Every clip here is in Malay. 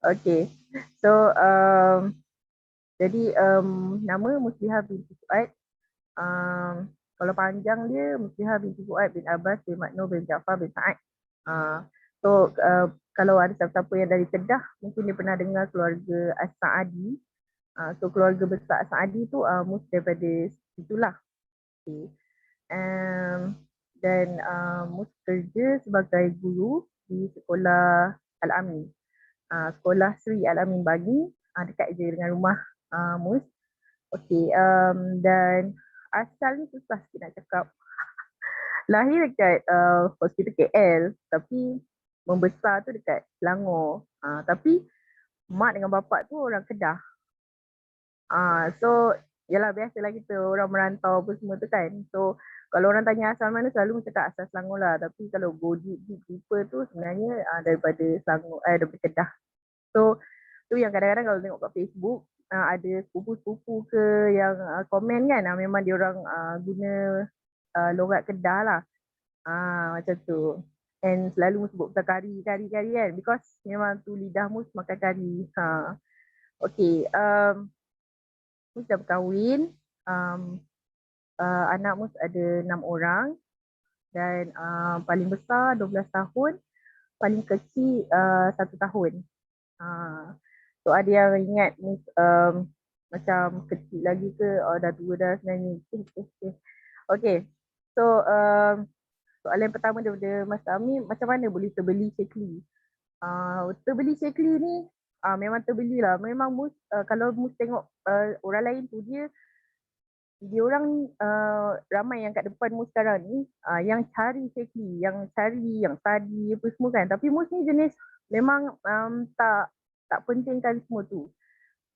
Okay. So jadi nama Musliha binti Fuad. Kalau panjang dia Musliha binti Fuad bin Abbas bin Makno bin Ja'far bin Sa'ad. So kalau ada siapa-siapa yang dari Kedah, mungkin dia pernah dengar keluarga As-Sa'adi. So keluarga besar As-Sa'adi tu Mus daripada situlah. Okay. Dan Mus kerja sebagai guru di sekolah Al-Amin. Sekolah Sri Al-Amin Bani, dekat je dengan rumah Mus. Okay, dan asal ni susah sikit nak cakap. Lahir dekat hospital KL, tapi membesar tu dekat Selangor. Tapi mak dengan bapak tu orang Kedah. So yalah, biasalah kita orang merantau apa semua tu kan. So kalau orang tanya asal mana, selalu cakap asal Selangor lah. Tapi kalau go deep deeper tu sebenarnya daripada Selangor, daripada Kedah. So tu yang kadang-kadang kalau tengok kat Facebook, ada sepupu-sepupu ke yang komen kan, memang dia orang guna logat Kedah lah. Macam tu. And selalu sebut pasal kari kan, because memang tu lidah Mus makan kari. Okay, Mus dah berkahwin. Anak Mus ada 6 orang. Dan paling besar 12 tahun. Paling kecil 1 tahun. So ada yang ingat Mus macam kecil lagi ke, dah tua dah sebenarnya. Okay. So soalan pertama daripada Mas Ami, macam mana boleh terbeli Shakely? Terbeli Shakely ni memang terbeli lah. Memang Mus, kalau Mus tengok orang lain tu, dia orang ramai yang kat depan Mus sekarang ni yang cari Shakely, yang cari, yang study apa semua kan. Tapi Mus ni jenis memang tak pentingkan semua tu.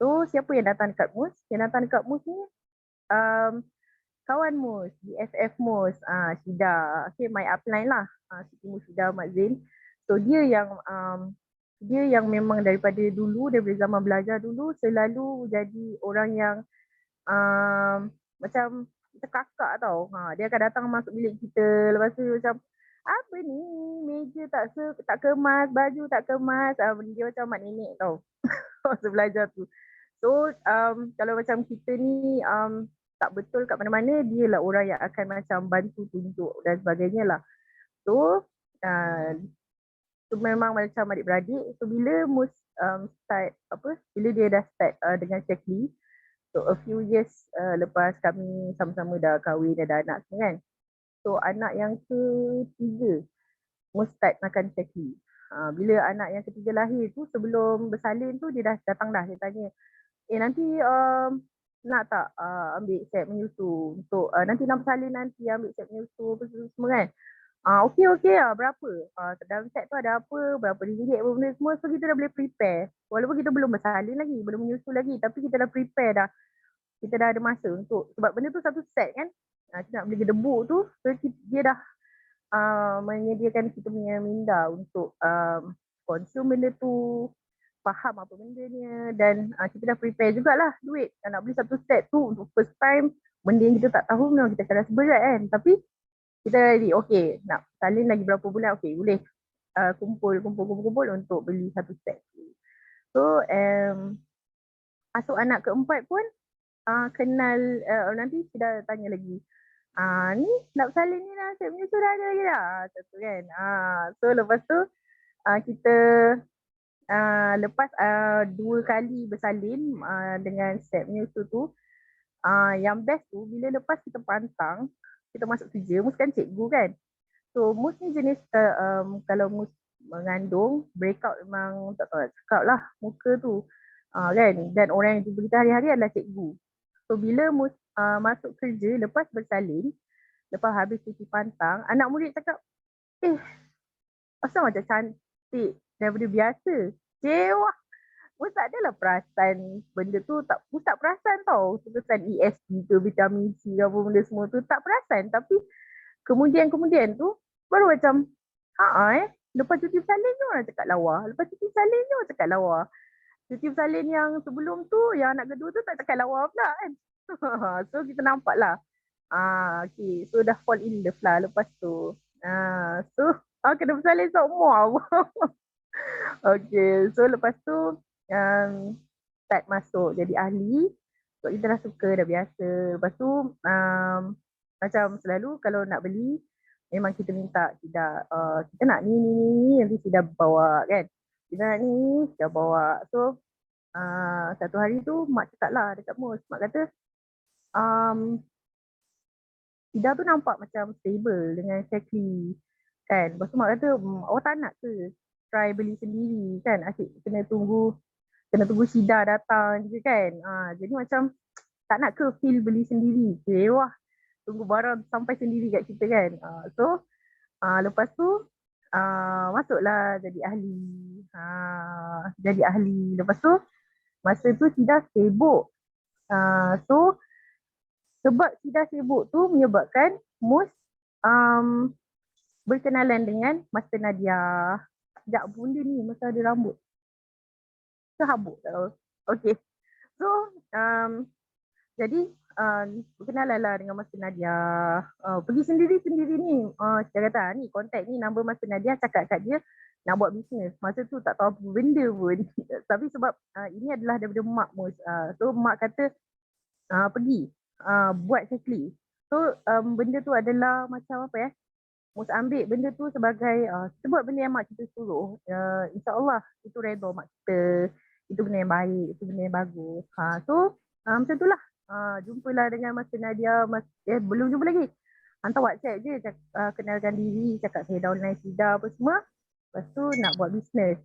So siapa yang datang dekat Mus? Yang datang dekat Mus ni kawan Mus, BFF Mus, Syida. Okay, my upline lah. Siti Mus Syida Ahmad Zain. So dia yang memang daripada dulu, daripada zaman belajar dulu, selalu jadi orang yang macam kakak tau. Dia akan datang masuk bilik kita. Lepas tu macam, apa ni, meja tak kemas, baju tak kemas. Dia macam mak nenek tau. Masa belajar tu. So kalau macam kita ni tak betul kat mana-mana, dia lah orang yang akan macam bantu tunjuk dan sebagainya lah. So memang macam adik-beradik. So bila Mus bila dia dah start dengan Shakely, so a few years lepas kami sama-sama dah kahwin, dah ada anak semua kan. So anak yang ketiga Mus start makan Shakely. Bila anak yang ketiga lahir tu, sebelum bersalin tu dia dah datang dah, dia tanya, nanti nak tak ambil set menyusu untuk nanti nak bersalin, nanti ambil set menyusu apa semua kan. Okey berapa? Dalam set tu ada apa, berapa ringgit apa benda semua. So kita dah boleh prepare. Walaupun kita belum bersalin lagi, belum menyusu lagi, tapi kita dah prepare dah. Kita dah ada masa untuk, sebab benda tu satu set kan. Kita nak beli gedebuk tu, so dia dah menyediakan kita punya minda untuk konsum benda tu, faham apa bendanya, dan kita dah prepare jugalah duit. Nak beli satu set tu untuk first time, benda yang kita tak tahu memang kita akan rasa berat kan. Tapi kita ready, okay, nak salin lagi berapa bulan, okay, boleh kumpul untuk beli satu set. So masuk anak keempat pun kenal, nanti kita tanya lagi, ni nak bersalin ni lah, set menyusu dah ada lagi dah, macam tu kan. So lepas tu kita lepas 2 kali bersalin dengan set menyusu tu, yang best tu bila lepas kita pantang, kita masuk kerja, Mus kan cikgu kan. So Mus ni jenis kalau Mus mengandung, breakout memang tak tahu nak cakap lah muka tu kan. Dan orang yang jumpa kita hari-hari adalah cikgu. So bila Mus masuk kerja lepas bersalin, lepas habis cuci pantang, anak murid cakap, asal macam cantik daripada biasa. Cewa. Mus tak adalah perasan benda tu, Mus tak perasan tau. Kesan ESG ke, vitamin C ke apa benda semua tu, tak perasan. Tapi kemudian tu baru macam, lepas cuti bersalin je orang cakap lawa. Lepas cuti bersalin je orang cakap lawa. Cuti bersalin yang sebelum tu, yang anak kedua tu tak cakap lawa pula kan. So kita nampak lah. Okay, so dah fall in love lah lepas tu. So Kena bersalin semua. Okay, so lepas tu start masuk jadi ahli. So kita dah suka, dah biasa. Lepas tu macam selalu kalau nak beli, memang kita minta tidak, kita nak ni, nanti tidak bawa kan. Kita nak ni, tidak bawa. So satu hari tu mak cakap lah dekat Mus. Mak kata, um, Ida tu nampak macam stable dengan Shakli kan. Lepas tu mak kata, awak tak nak ke try beli sendiri kan. Asyik kena tunggu Syida datang je kan. Jadi macam tak nak ke feel beli sendiri. Wah, tunggu barang sampai sendiri kat kita kan. So lepas tu masuklah jadi ahli. Jadi ahli. Lepas tu masa tu Syida sibuk. So sebab Syida sibuk tu menyebabkan Mus berkenalan dengan Master Nadia. Sekejap bunda ni masa ada rambut. Kehabuk tak tahu. Okay. So jadi berkenalan lah dengan Master Nadia. Pergi sendiri-sendiri ni. Saya kata ni kontak ni nombor Master Nadia, cakap kat dia nak buat bisnes. Masa tu tak tahu apa benda pun. Tapi sebab ini adalah daripada mak Mus. So mak kata pergi buat Shakli. So benda tu adalah macam apa ya. Mus ambil benda tu sebagai kita buat benda yang mak kita suruh. InsyaAllah itu redha mak kita. Itu benda yang baik, itu benda yang bagus. So macam tu lah. Jumpalah dengan Master Nadia. Belum jumpa lagi. Hantar WhatsApp je, kenalkan diri, cakap saya downline Syida apa semua. Lepas tu nak buat bisnes.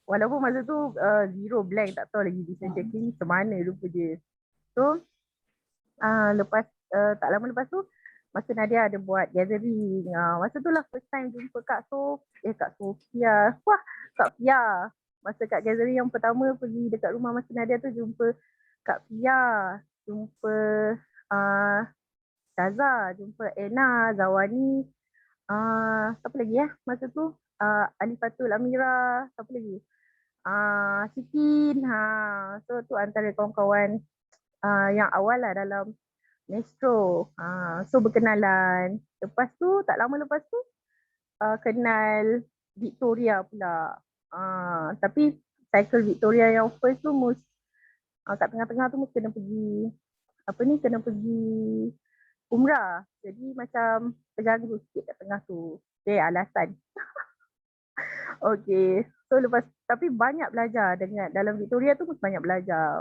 Walaupun masa tu zero blank, tak tahu lagi bisnes checking macam mana rupa je. So lepas tak lama lepas tu Master Nadia ada buat gathering. Masa tu lah first time jumpa Kak Sofia. Wah, Kak Fia. Masa kat gathering yang pertama pergi dekat rumah Master Nadia tu jumpa Kak Fia, jumpa Taza, jumpa Ena, Zawani, siapa lagi ya masa tu? Alifatul Amira, siapa lagi? Sikin. So tu antara kawan-kawan yang awal lah dalam Mestro. So berkenalan. Lepas tu, tak lama lepas tu, kenal Victoria pula. Tapi cycle Victoria yang first tu kat tengah-tengah tu kena pergi kena pergi umrah. Jadi macam terganggu sikit kat tengah tu. Alasan. Okay. So lepas, tapi banyak belajar dengan dalam Victoria tu banyak belajar.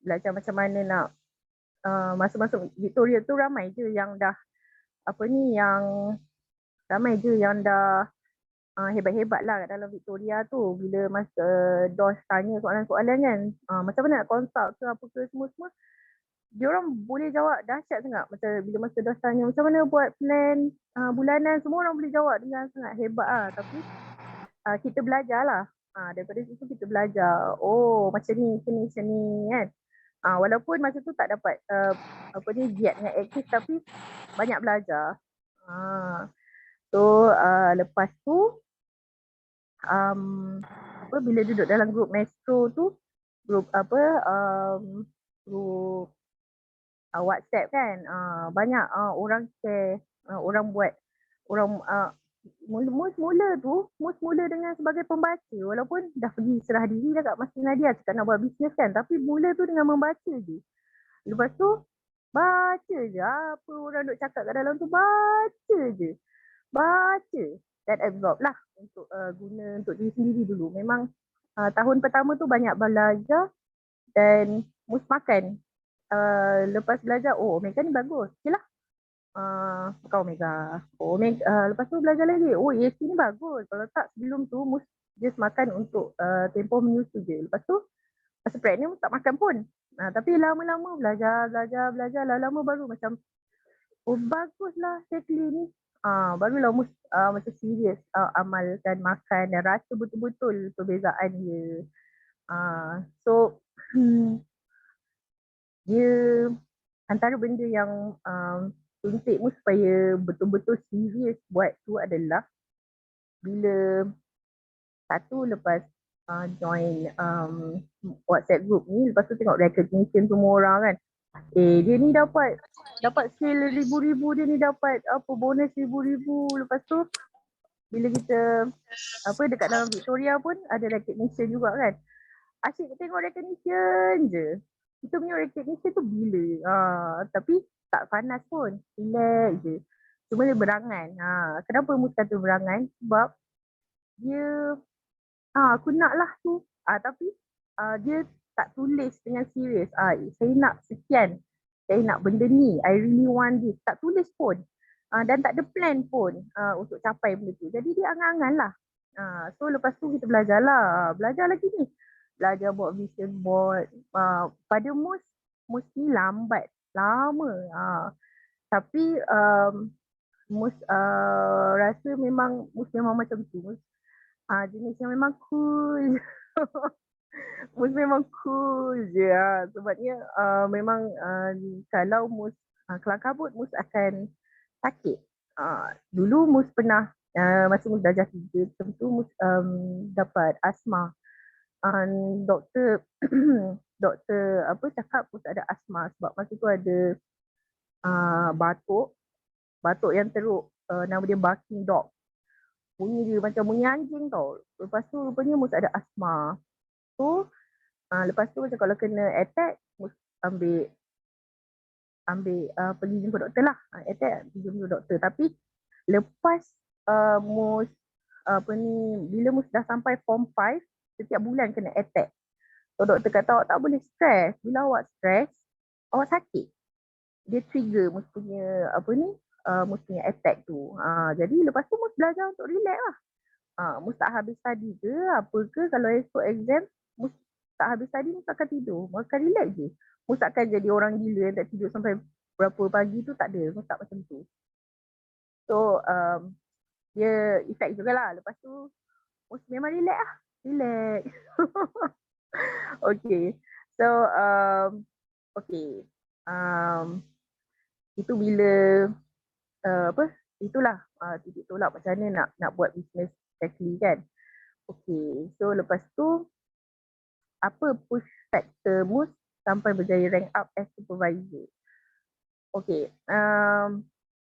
Belajar macam mana nak masuk-masuk Victoria tu ramai je yang dah ramai je yang dah hebat-hebat lah kat dalam Victoria tu. Bila masa DOS tanya soalan-soalan kan, macam mana nak consult ke apa ke semua-semua, dia orang boleh jawab dahsyat sangat. Macam bila masa DOS tanya macam mana buat plan bulanan, semua orang boleh jawab dengan sangat hebat lah. Tapi kita belajar lah. Daripada situ kita belajar. Oh macam ni kan. Walaupun masa tu tak dapat giat dengan aktif, tapi banyak belajar. So lepas tu bila duduk dalam grup Mestro tu, grup grup WhatsApp kan, banyak orang share, orang buat, mula dengan sebagai pembaca, walaupun dah pergi serah diri dah kat Master Nadia cakap nak buat bisnes kan, tapi mula tu dengan membaca je. Lepas tu baca je apa orang duk cakap kat dalam tu, baca dan absorb lah untuk guna untuk diri sendiri dulu. Memang tahun pertama tu banyak belajar dan mus makan. Lepas belajar, Omega ni bagus, okey lah. Bukan Omega. Lepas tu belajar lagi, ESP ni bagus. Kalau tak sebelum tu mus just makan untuk tempoh menyusu je. Lepas tu masa pregnant tak makan pun. Tapi lama-lama belajar, lama-lama baru macam baguslah Shakli ni. Barulah macam serius amalkan makan dan rasa betul-betul perbezaan dia. So dia antara benda yang suntik mu supaya betul-betul serius buat tu adalah bila satu lepas join WhatsApp group ni, lepas tu tengok recognition semua orang kan. Dia ni dapat sale ribu-ribu, dia ni dapat apa bonus ribu-ribu. Lepas tu bila kita dekat dalam Victoria pun ada recognition juga kan. Asyik tengok recognition je. Kita punya recognition tu bila. Tapi tak panas pun. Relax je. Cuma dia berangan. Kenapa Mus kata berangan? Sebab dia aku nak lah tu. Tapi dia tak tulis dengan serius. Saya nak sekian. Saya nak benda ni. I really want this. Tak tulis pun. Dan tak ada plan pun untuk capai benda tu. Jadi dia angan-angan lah. So lepas tu kita belajar lah. Belajar lagi ni. Belajar buat vision board. Pada Mus ni lambat. Lama. Tapi Mus rasa Mus memang macam tu. Mus jenis yang memang cool. Mus memang cool je. Sebabnya memang kalau Mus kelang kabut, Mus akan sakit. Dulu Mus pernah masa Mus darjah 3, tentu Mus dapat asma. Doktor doktor cakap Mus ada asma sebab masa tu ada batuk yang teruk, nama dia barking dog. Bunyi dia macam bunyi anjing tau. Lepas tu rupanya Mus ada asma. So lepas tu macam kalau kena attack, Mus ambil pergi jumpa doktor lah. Attack pergi jumpa doktor. Tapi lepas Mus bila Mus dah sampai form 5, setiap bulan kena attack. So doktor kata awak tak boleh stres. Bila awak stres, awak sakit. Dia trigger Mus punya Mus punya attack tu. Jadi lepas tu Mus belajar untuk relax lah. Mus tak habis study ke apa ke, kalau esok exam Mus tak habis study, Mus akan tidur. Mus akan relax je. Mus takkan jadi orang gila yang tak tidur sampai berapa pagi tu, tak ada. Mus tak macam tu. So dia effect jugalah. Lepas tu Mus memang relax lah. Relax. Okay. So okay. Itu bila itulah titik tolak macam mana nak buat business exactly kan. Okay. So lepas tu apa push factor Mus sampai berjaya rank up as supervisor? Okay,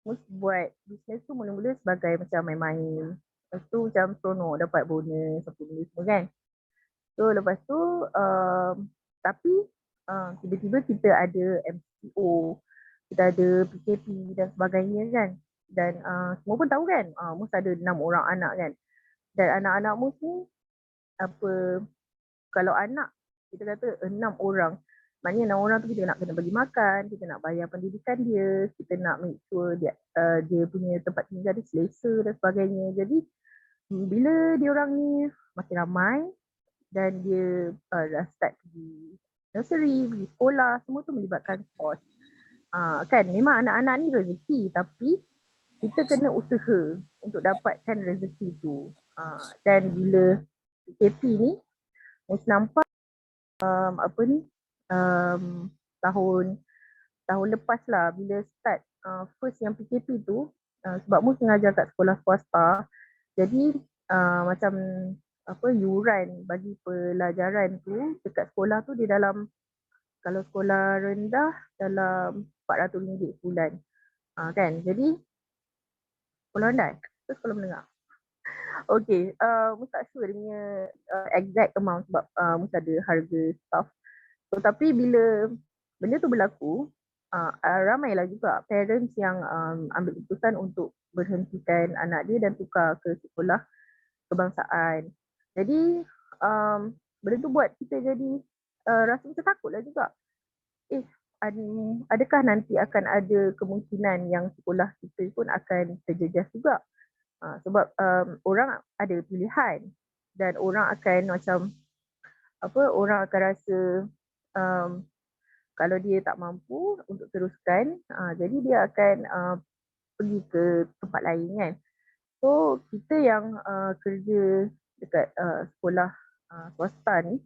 Mus buat bisnes tu mula-mula sebagai macam main-main. Lepas tu macam seronok dapat bonus apa benda semua kan. So lepas tu tapi tiba-tiba kita ada MCO, kita ada PKP dan sebagainya kan. Dan semua pun tahu kan, Mus ada 6 orang anak kan. Dan anak-anak Mus ni kalau anak kita kata 6 orang, maknanya 6 orang tu kita nak kena bagi makan, kita nak bayar pendidikan dia, kita nak make sure dia punya tempat tinggal dia selesa dan sebagainya. Jadi bila dia orang ni makin ramai dan dia dah start pergi nursery, pergi sekolah, semua tu melibatkan kos. Kan memang anak-anak ni rezeki, tapi kita kena usaha untuk dapatkan rezeki tu. Dan bila PKP ni, Mus nampak tahun lepas lah bila start first yang PKP tu, sebab Mus mengajar kat sekolah swasta, jadi macam yuran bagi pelajaran tu dekat sekolah tu dia dalam, kalau sekolah rendah dalam RM400 sebulan kan. Jadi sekolah rendah ke sekolah menengah, okay, Mus tak sure dia punya exact amount sebab Mus ada harga staff. So, tapi bila benda tu berlaku, ramailah juga parents yang ambil keputusan untuk berhentikan anak dia dan tukar ke sekolah kebangsaan. Jadi benda tu buat kita jadi rasa macam takutlah juga. Adakah nanti akan ada kemungkinan yang sekolah kita pun akan terjejas juga? Sebab orang ada pilihan dan orang akan orang akan rasa kalau dia tak mampu untuk teruskan, jadi dia akan pergi ke tempat lain kan. So kita yang kerja dekat sekolah swasta ni,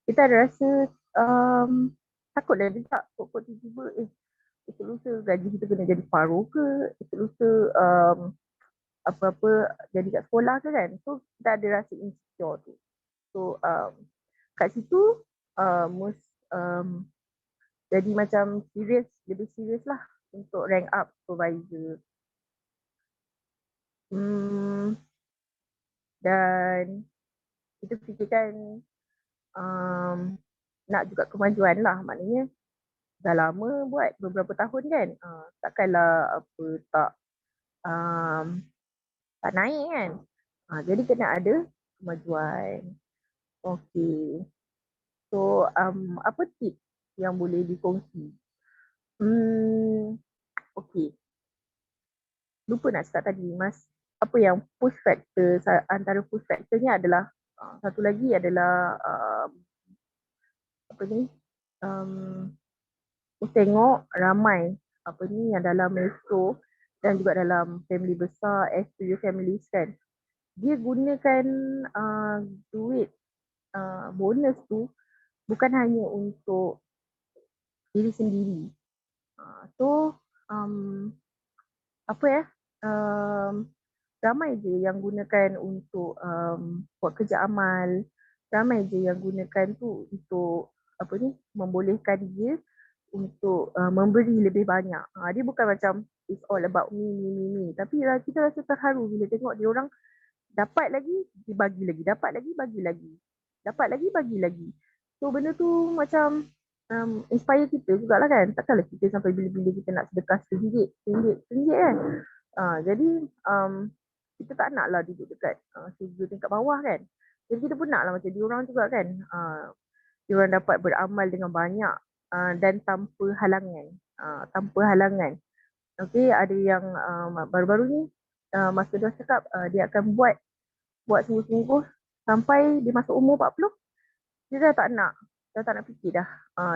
kita ada rasa takutlah juga kok tiba-tiba esok lusa gaji kita kena jadi paruh ke, esok lusa apa-apa jadi kat sekolah ke kan. So kita ada rasa insecure tu. So kat situ Mus jadi macam serius, lebih serius lah untuk rank up supervisor. Dan kita fikirkan nak juga kemajuan lah, maknanya dah lama buat beberapa tahun kan, takkanlah apa um, tak naik kan. Jadi kena ada kemajuan. Okay. So apa tips yang boleh dikongsi? Okay. Lupa nak cakap tadi Mas, apa yang push factor, antara push factornya adalah satu lagi adalah apa ni, tengok ramai apa ni yang dalam metro dan juga dalam family besar, studio families kan, dia gunakan duit bonus tu bukan hanya untuk diri sendiri. So apa ya, ramai je yang gunakan untuk buat kerja amal, ramai je yang gunakan tu untuk apa ni, membolehkan dia untuk memberi lebih banyak. Dia bukan macam it's all about me. Tapi kita rasa terharu bila tengok dia orang dapat lagi, dibagi lagi, dapat lagi, bagi lagi. Dapat lagi, bagi lagi. So benda tu macam inspire kita jugalah kan. Takkanlah kita sampai bila-bila kita nak sedekah RM1 kan. Jadi kita tak nak lah duduk dekat surga tingkat bawah kan. Jadi kita pun nak lah macam diorang juga kan. Diorang dapat beramal dengan banyak dan tanpa halangan. Okay, ada yang baru-baru ni Mas Kedua cakap dia akan buat sungguh-sungguh sampai dia masuk umur 40, dia dah tak nak fikir dah.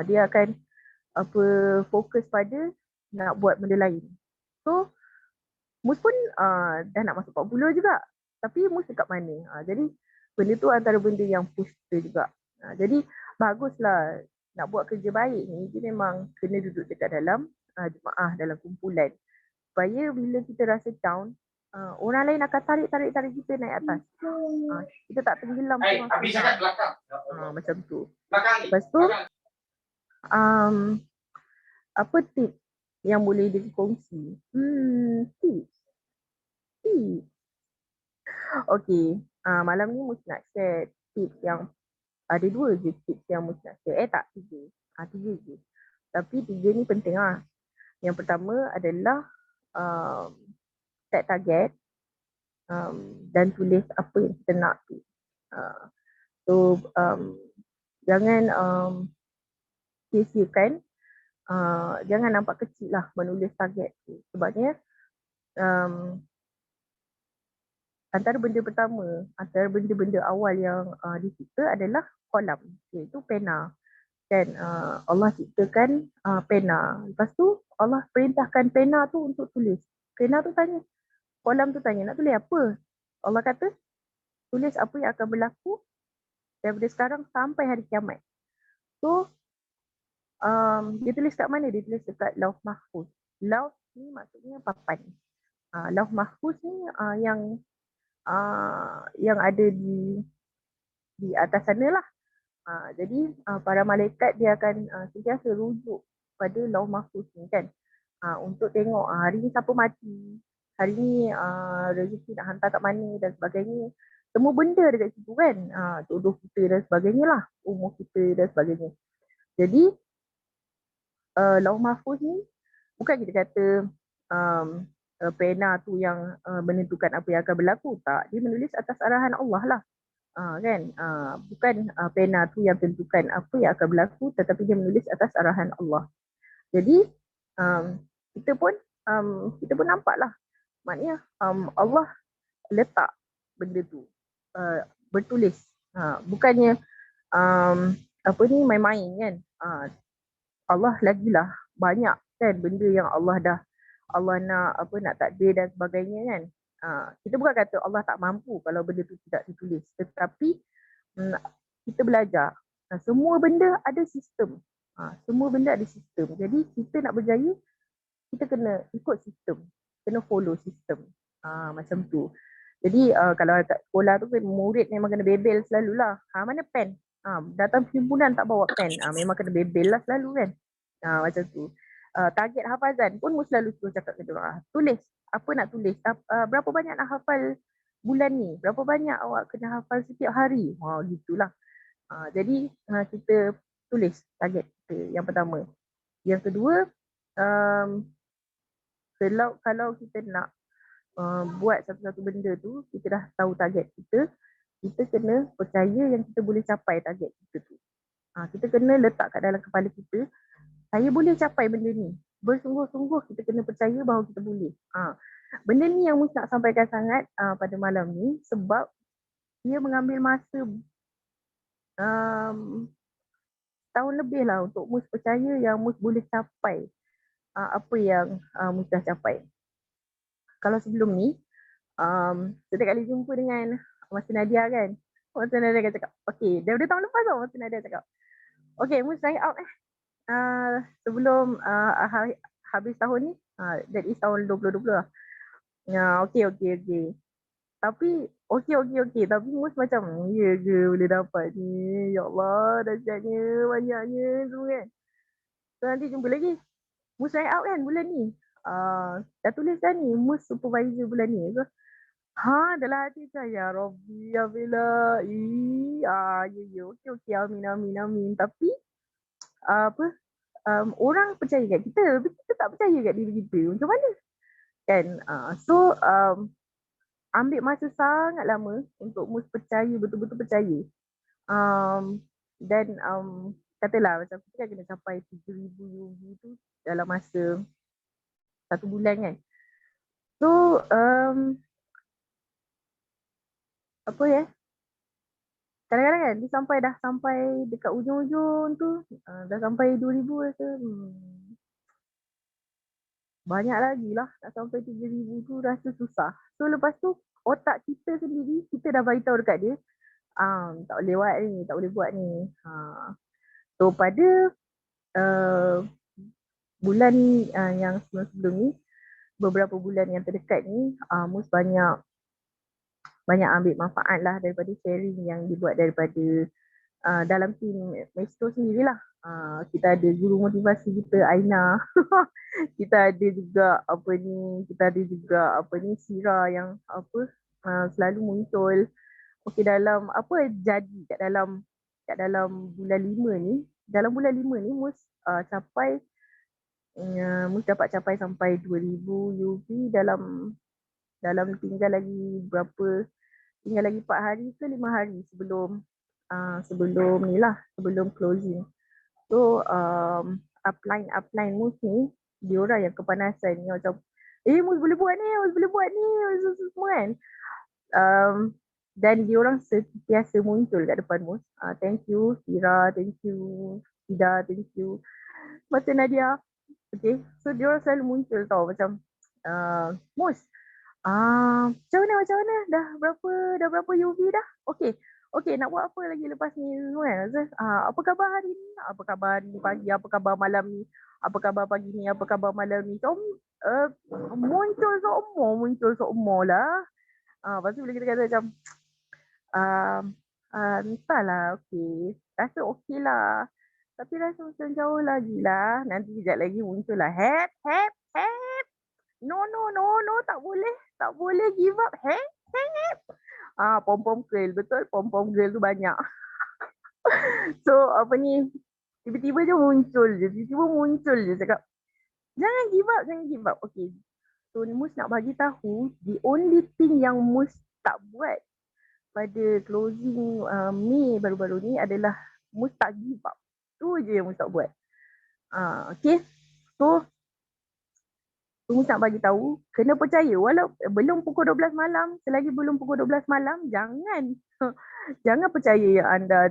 Dia akan fokus pada nak buat benda lain. So Mus pun dah nak masuk 40 juga, tapi Mus dekat mana? Jadi benda tu antara benda yang push kita juga. Jadi baguslah nak buat kerja baik ni, dia memang kena duduk dekat dalam jemaah, dalam kumpulan, supaya bila kita rasa down, orang lain akan tarik kita naik atas. Kita tak tenggelam macam tu. Lepas tu apa tips yang boleh dikongsi? Tips. Okay, malam ni Mus nak share tips yang ada 2 je tips yang Mus nak share. Tak, 3. 3 je. Tapi 3 ni penting lah. Yang pertama adalah set target dan tulis apa yang kita nak tu. So jangan sia-siakan, jangan nampak kecil lah menulis target tu. Sebabnya antara benda-benda awal yang dicipta adalah kolam, iaitu pena. Kan Allah ciptakan pena. Lepas tu Allah perintahkan pena tu untuk tulis. Pena tu tanya, kolam tu tanya, nak tulis apa? Allah kata, tulis apa yang akan berlaku daripada sekarang sampai hari kiamat. So dia tulis kat mana? Dia tulis dekat Lauh Mahfuz. Lauh ni maksudnya papan. Lauh Mahfuz ni yang ada di atas sana lah. Jadi para malaikat dia akan sentiasa rujuk pada Lauh Mahfuz ni kan, untuk tengok hari ni siapa mati, hari ni rezeki nak hantar kat mana dan sebagainya. Semua benda dekat situ kan, jodoh kita dan sebagainya lah, umur kita dan sebagainya. Jadi Lauh Mahfuz ni bukan kita kata pena tu yang menentukan apa yang akan berlaku. Tak, dia menulis atas arahan Allah lah. Kan, bukan pena tu yang tentukan apa yang akan berlaku, tetapi dia menulis atas arahan Allah. Jadi kita pun nampak lah, maknanya Allah letak benda tu bertulis, bukannya apa ni main-main kan. Allah lagilah banyak kan benda yang Allah nak takdir dan sebagainya kan. Kita bukan kata Allah tak mampu kalau benda tu tidak ditulis, tetapi kita belajar semua benda ada sistem. Jadi kita nak berjaya, kita kena ikut sistem, kena follow sistem, macam tu. Jadi kalau kat sekolah tu murid memang kena bebel selalulah. Mana pen? Datang perhimpunan tak bawa pen, memang kena bebel lah selalu kan. Macam tu. Target hafazan pun Mus selalu suruh cakap ke diorang, tulis apa nak tulis, berapa banyak nak hafal bulan ni, berapa banyak awak kena hafal setiap hari, gitulah. Jadi kita tulis target kita yang pertama. Yang kedua, um, kalau kita nak buat satu-satu benda tu, kita dah tahu target kita, kita kena percaya yang kita boleh capai target kita tu. Kita kena letak kat dalam kepala kita, saya boleh capai benda ni. Bersungguh-sungguh kita kena percaya bahawa kita boleh. Benda ni yang Mus nak sampaikan sangat pada malam ni, sebab dia mengambil masa tahun lebih lah untuk Mus percaya yang Mus boleh capai apa yang Mus dah capai. Kalau sebelum ni, setiap kali jumpa dengan Mas Nadia kan, Mas Nadia akan cakap, okay, daripada tahun lepas tau Mas Nadia cakap, okay, Mus try out sebelum habis tahun ni, that is tahun 2020 lah. Okay. Tapi tapi Mus macam, ya ke boleh dapat ni, ya Allah, dahsyatnya, banyaknya semua kan. So nanti jumpa lagi, Mus try out kan bulan ni, dah tulis dah ni, Mus supervisor bulan ni. So, dalam hati saya, ya Rabbi, ya Bella, okey, amin. Tapi, orang percaya kat kita, tapi kita tak percaya kat diri kita. Macam mana? Kan? So, ambil masa sangat lama untuk Mus percaya, betul-betul percaya. Dan katalah macam kita kan kena capai 3,000 UV tu dalam masa 1 bulan kan. So, kadang-kadang kan dia dah sampai dekat ujung-ujung tu, dah sampai 2,000 rasa, banyak lagi lah nak sampai 3,000 tu, rasa susah. So lepas tu otak kita sendiri, kita dah beritahu dekat dia, tak boleh buat ni. So pada bulan yang sebelum ni, beberapa bulan yang terdekat ni, Mus banyak ambil manfaat lah daripada sharing yang dibuat daripada dalam team Maestro sendirilah. Kita ada guru motivasi kita, Aina. Kita ada juga Sira yang selalu muncul. Okey, dalam jadi kat dalam bulan 5 ni, Mus dapat capai sampai 2,000 UV dalam tinggal lagi 4 hari ke 5 hari sebelum closing. So upline Mus ni, diorang yang kepanasan ni, macam Mus boleh buat ni semua kan. Dan diorang sentiasa muncul kat depan Mus. Thank you Sira, thank you Ida, thank you Mata Nadia. Okay, so diorang selalu muncul tau, macam Mus, macam mana? Dah berapa UV dah? Okay, nak buat apa lagi lepas ni semua kan? Apa khabar hari ni? Apa khabar hari ni pagi? Apa khabar malam ni? Apa khabar pagi ni? Apa khabar malam ni? So, muncul semua lah. Lepas tu bila kita kata macam, entahlah, okay. Rasa okay lah. Tapi rasa macam jauh lagi lah. Nanti sekejap lagi muncul lah. Hep. No, tak boleh give up. Pom-pom girl, betul? Pom-pom girl tu banyak. So, tiba-tiba je muncul je cakap, jangan give up. Okay. So, Mus nak bagi tahu, the only thing yang Mus tak buat pada closing Mei baru-baru ni adalah Mus tak give up. Tu je yang Mus tak buat. Okay. So, Mus nak bagi tahu, kena percaya walau belum pukul 12 malam, selagi belum pukul 12 malam, jangan percaya yang anda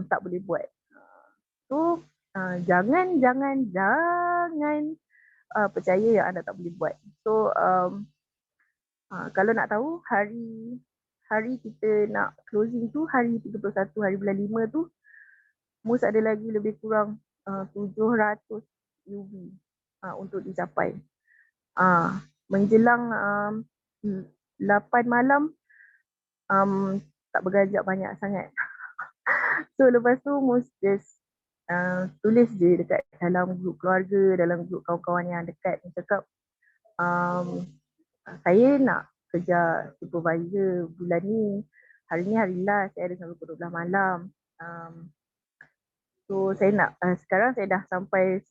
tak boleh buat. So, jangan percaya yang anda tak boleh buat. So, kalau nak tahu hari kita nak closing tu, hari 31 hari bulan 5 tu, Mus ada lagi lebih kurang 700 UV untuk dicapai. Menjelang 8 malam, tak bergajak banyak sangat. So lepas tu Mus just tulis je dekat dalam grup keluarga, dalam grup kawan-kawan yang dekat, cakap saya nak kerja supervisor bulan ni, hari ni hari last, saya ada sampai pukul 12 malam. So saya nak, sekarang saya dah sampai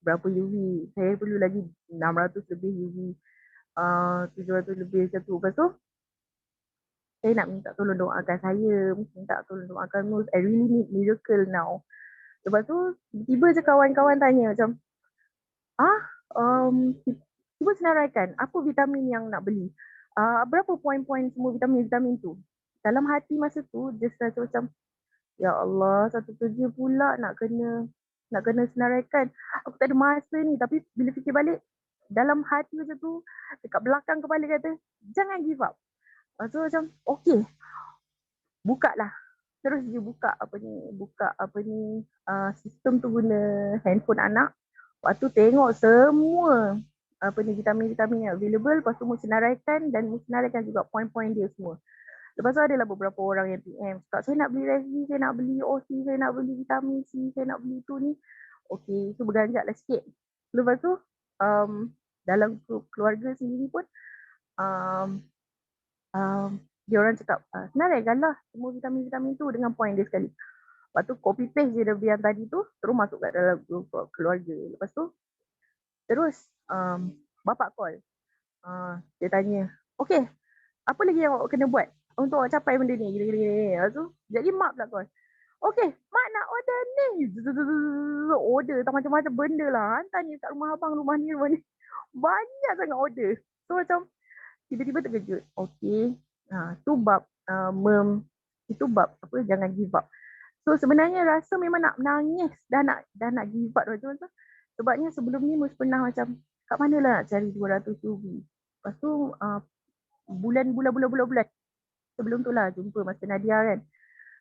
berapa UV, saya perlu lagi 600 lebih UV, 700 lebih macam tu. Lepas tu saya nak minta tolong doakan saya, minta tolong doakan Mus, I really need miracle now. Lepas tu tiba-tiba je kawan-kawan tanya macam, cuba senaraikan apa vitamin yang nak beli. Berapa poin-poin semua vitamin-vitamin tu. Dalam hati masa tu, just rasa macam, ya Allah, satu kerja pula nak kena senaraikan. Aku tak ada masa ni. Tapi bila fikir balik, dalam hati macam tu, dekat belakang kepala kata, jangan give up. So macam, okay, buka lah. Terus dia buka sistem tu guna handphone anak. Lepas tu tengok semua vitamin-vitamin yang available. Lepas tu mu senaraikan dan mu senaraikan juga poin-poin dia semua. Lepas tu adalah beberapa orang yang PM. Cakap, saya nak beli Resdi, saya nak beli OC, saya nak beli vitamin C, saya nak beli tu ni. Okay, tu berganjak lah sikit. Lepas tu, dalam grup keluarga sendiri pun, dia orang cakap, senaraikanlah semua vitamin-vitamin tu dengan poin dia sekali. Lepas tu copy paste je dia yang tadi tu, terus masuk kat dalam grup keluarga. Lepas tu, terus bapak call. Dia tanya, okay, apa lagi yang awak kena buat untuk awak capai benda ni? Gini. Lepas tu, jadi mak pula call. Okay, mak nak order ni. Order tak macam-macam benda lah. Hantar ni kat rumah abang, rumah ni. Banyak sangat order. So macam, tiba-tiba terkejut. Okay, tu bab jangan give up. So sebenarnya rasa memang nak menangis, dah nak give up macam tu. Sebabnya sebelum ni Mus pernah macam, kat mana lah nak cari 200 UV. Lepas tu bulan sebelum tu lah jumpa Master Nadia kan.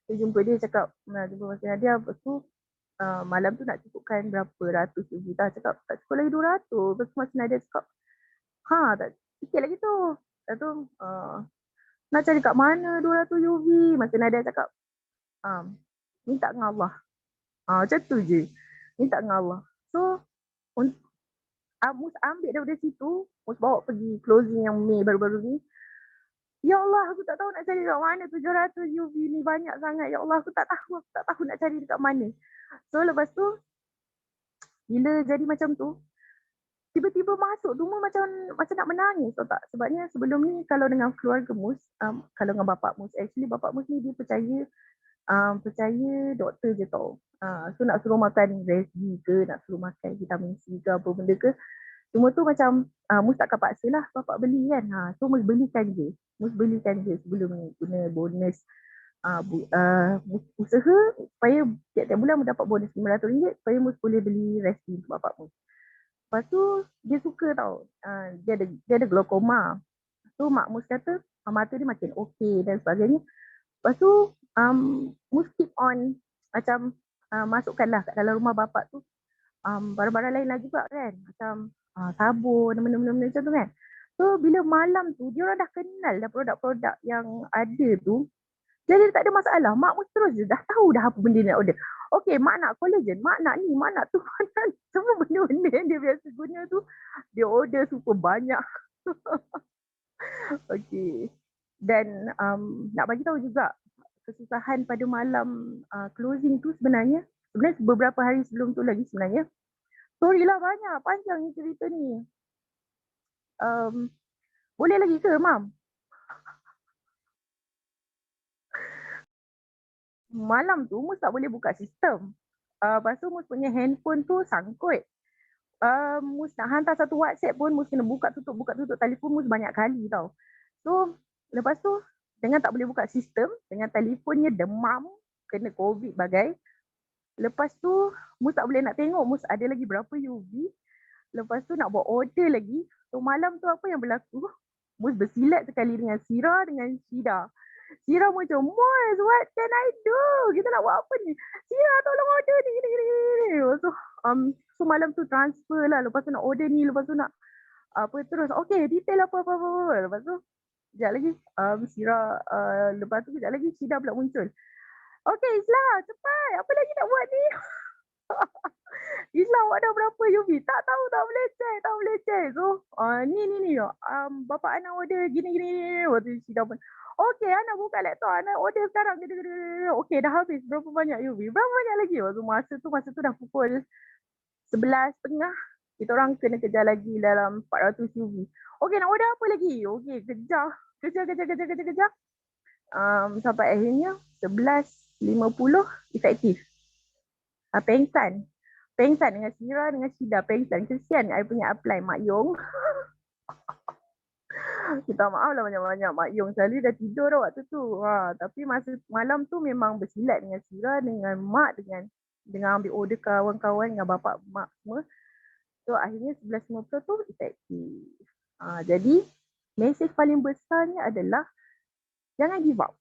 So jumpa dia cakap, jumpa Master Nadia. Lepas tu malam tu nak cukupkan berapa ratus UV. Cakap tak cukup lagi 200. Lepas tu Master Nadia cakap, tak sikit lagi tu. Lepas tu nak cari kat mana 200 UV. Master Nadia cakap, minta dengan Allah. Macam tu je. Minta dengan Allah. So Mus ambil daripada situ, Mus bawa pergi closing yang Mei baru-baru ni. Ya Allah, aku tak tahu nak cari kat mana 700 UV ni, banyak sangat. Ya Allah, aku tak tahu nak cari dekat mana. So lepas tu, bila jadi macam tu, tiba-tiba masuk tu macam nak menangis. So tak, sebabnya sebelum ni kalau dengan keluarga Mus, kalau dengan bapak Mus, actually bapak Mus ni dia percaya doktor je tau. So nak suruh makan Resdi ke, nak suruh makan vitamin C ke apa benda ke, semua tu macam Mus takkan paksa lah bapak beli kan. So Mus belikan je sebelum ni, guna bonus usaha supaya tiap-tiap bulan Mus dapat bonus RM500 supaya Mus boleh beli Resdi untuk bapak Mus. Lepas tu dia suka tau, dia ada glaukoma. So mak Mus kata mata dia makin okey dan sebagainya. Lepas tu Mus keep on macam masukkanlah kat dalam rumah bapak tu barang-barang lain lah juga kan, macam sabun, benda-benda macam tu kan. So bila malam tu dia orang dah kenal dah produk-produk yang ada tu, jadi tak ada masalah. Mak Mus terus je dah tahu dah apa benda nak order. Okay, mak nak collagen, mak nak ni, mak nak tu, mak nak semua benda-benda yang dia biasa guna tu dia order super banyak. Okay, dan nak bagi tahu juga kesusahan pada malam closing tu sebenarnya beberapa hari sebelum tu lagi sebenarnya. Sorry lah, banyak panjang ni cerita ni. Boleh lagi ke, Mam? Malam tu Mus tak boleh buka sistem. Lepas tu Mus punya handphone tu sangkut. Mus nak hantar satu WhatsApp pun Mus kena buka tutup telefon Mus banyak kali tau. So lepas tu dengan tak boleh buka sistem, dengan telefonnya demam, kena COVID bagai. Lepas tu Mus tak boleh nak tengok Mus ada lagi berapa UV. Lepas tu nak buat order lagi. So malam tu apa yang berlaku? Mus bersilat sekali dengan Sira dengan Syida. Sira macam, Mus, what can I do? Kita nak buat apa ni? Sira, tolong order ni, gini. So malam tu transfer lah. Lepas tu nak order ni, lepas tu nak apa terus. Okay, detail apa. Lepas tu, sekejap lagi Sira, lepas tu sekejap lagi Syida pula muncul. Okay, Islah, cepat. Apa lagi nak buat ni? Islam ada berapa UV? Tak tahu, tak boleh check, tak boleh check. So, ni, bapak Ana order gini. Waktu Syida pun, okey, Ana buka laptop, Ana order sekarang. Okey, dah habis. Berapa banyak UV? Berapa banyak lagi? Waktu masa tu dah pukul 11.30. Kita orang kena kejar lagi dalam 400 UV. Okey, nak order apa lagi? Okey, kejar. Sampai akhirnya 11.50 efektif. Pengsan dengan Syira dengan Syida. Pengsan. Kesian I punya apply Mak Yong. Kita maaf lah banyak-banyak. Mak Yong selalu dah tidur dah waktu tu. Tapi masa malam tu memang bersilat dengan Syira, dengan Mak, dengan ambil order kawan-kawan, dengan bapak mak semua. So akhirnya 11.50 tu efektif. Jadi mesej paling besarnya adalah jangan give up.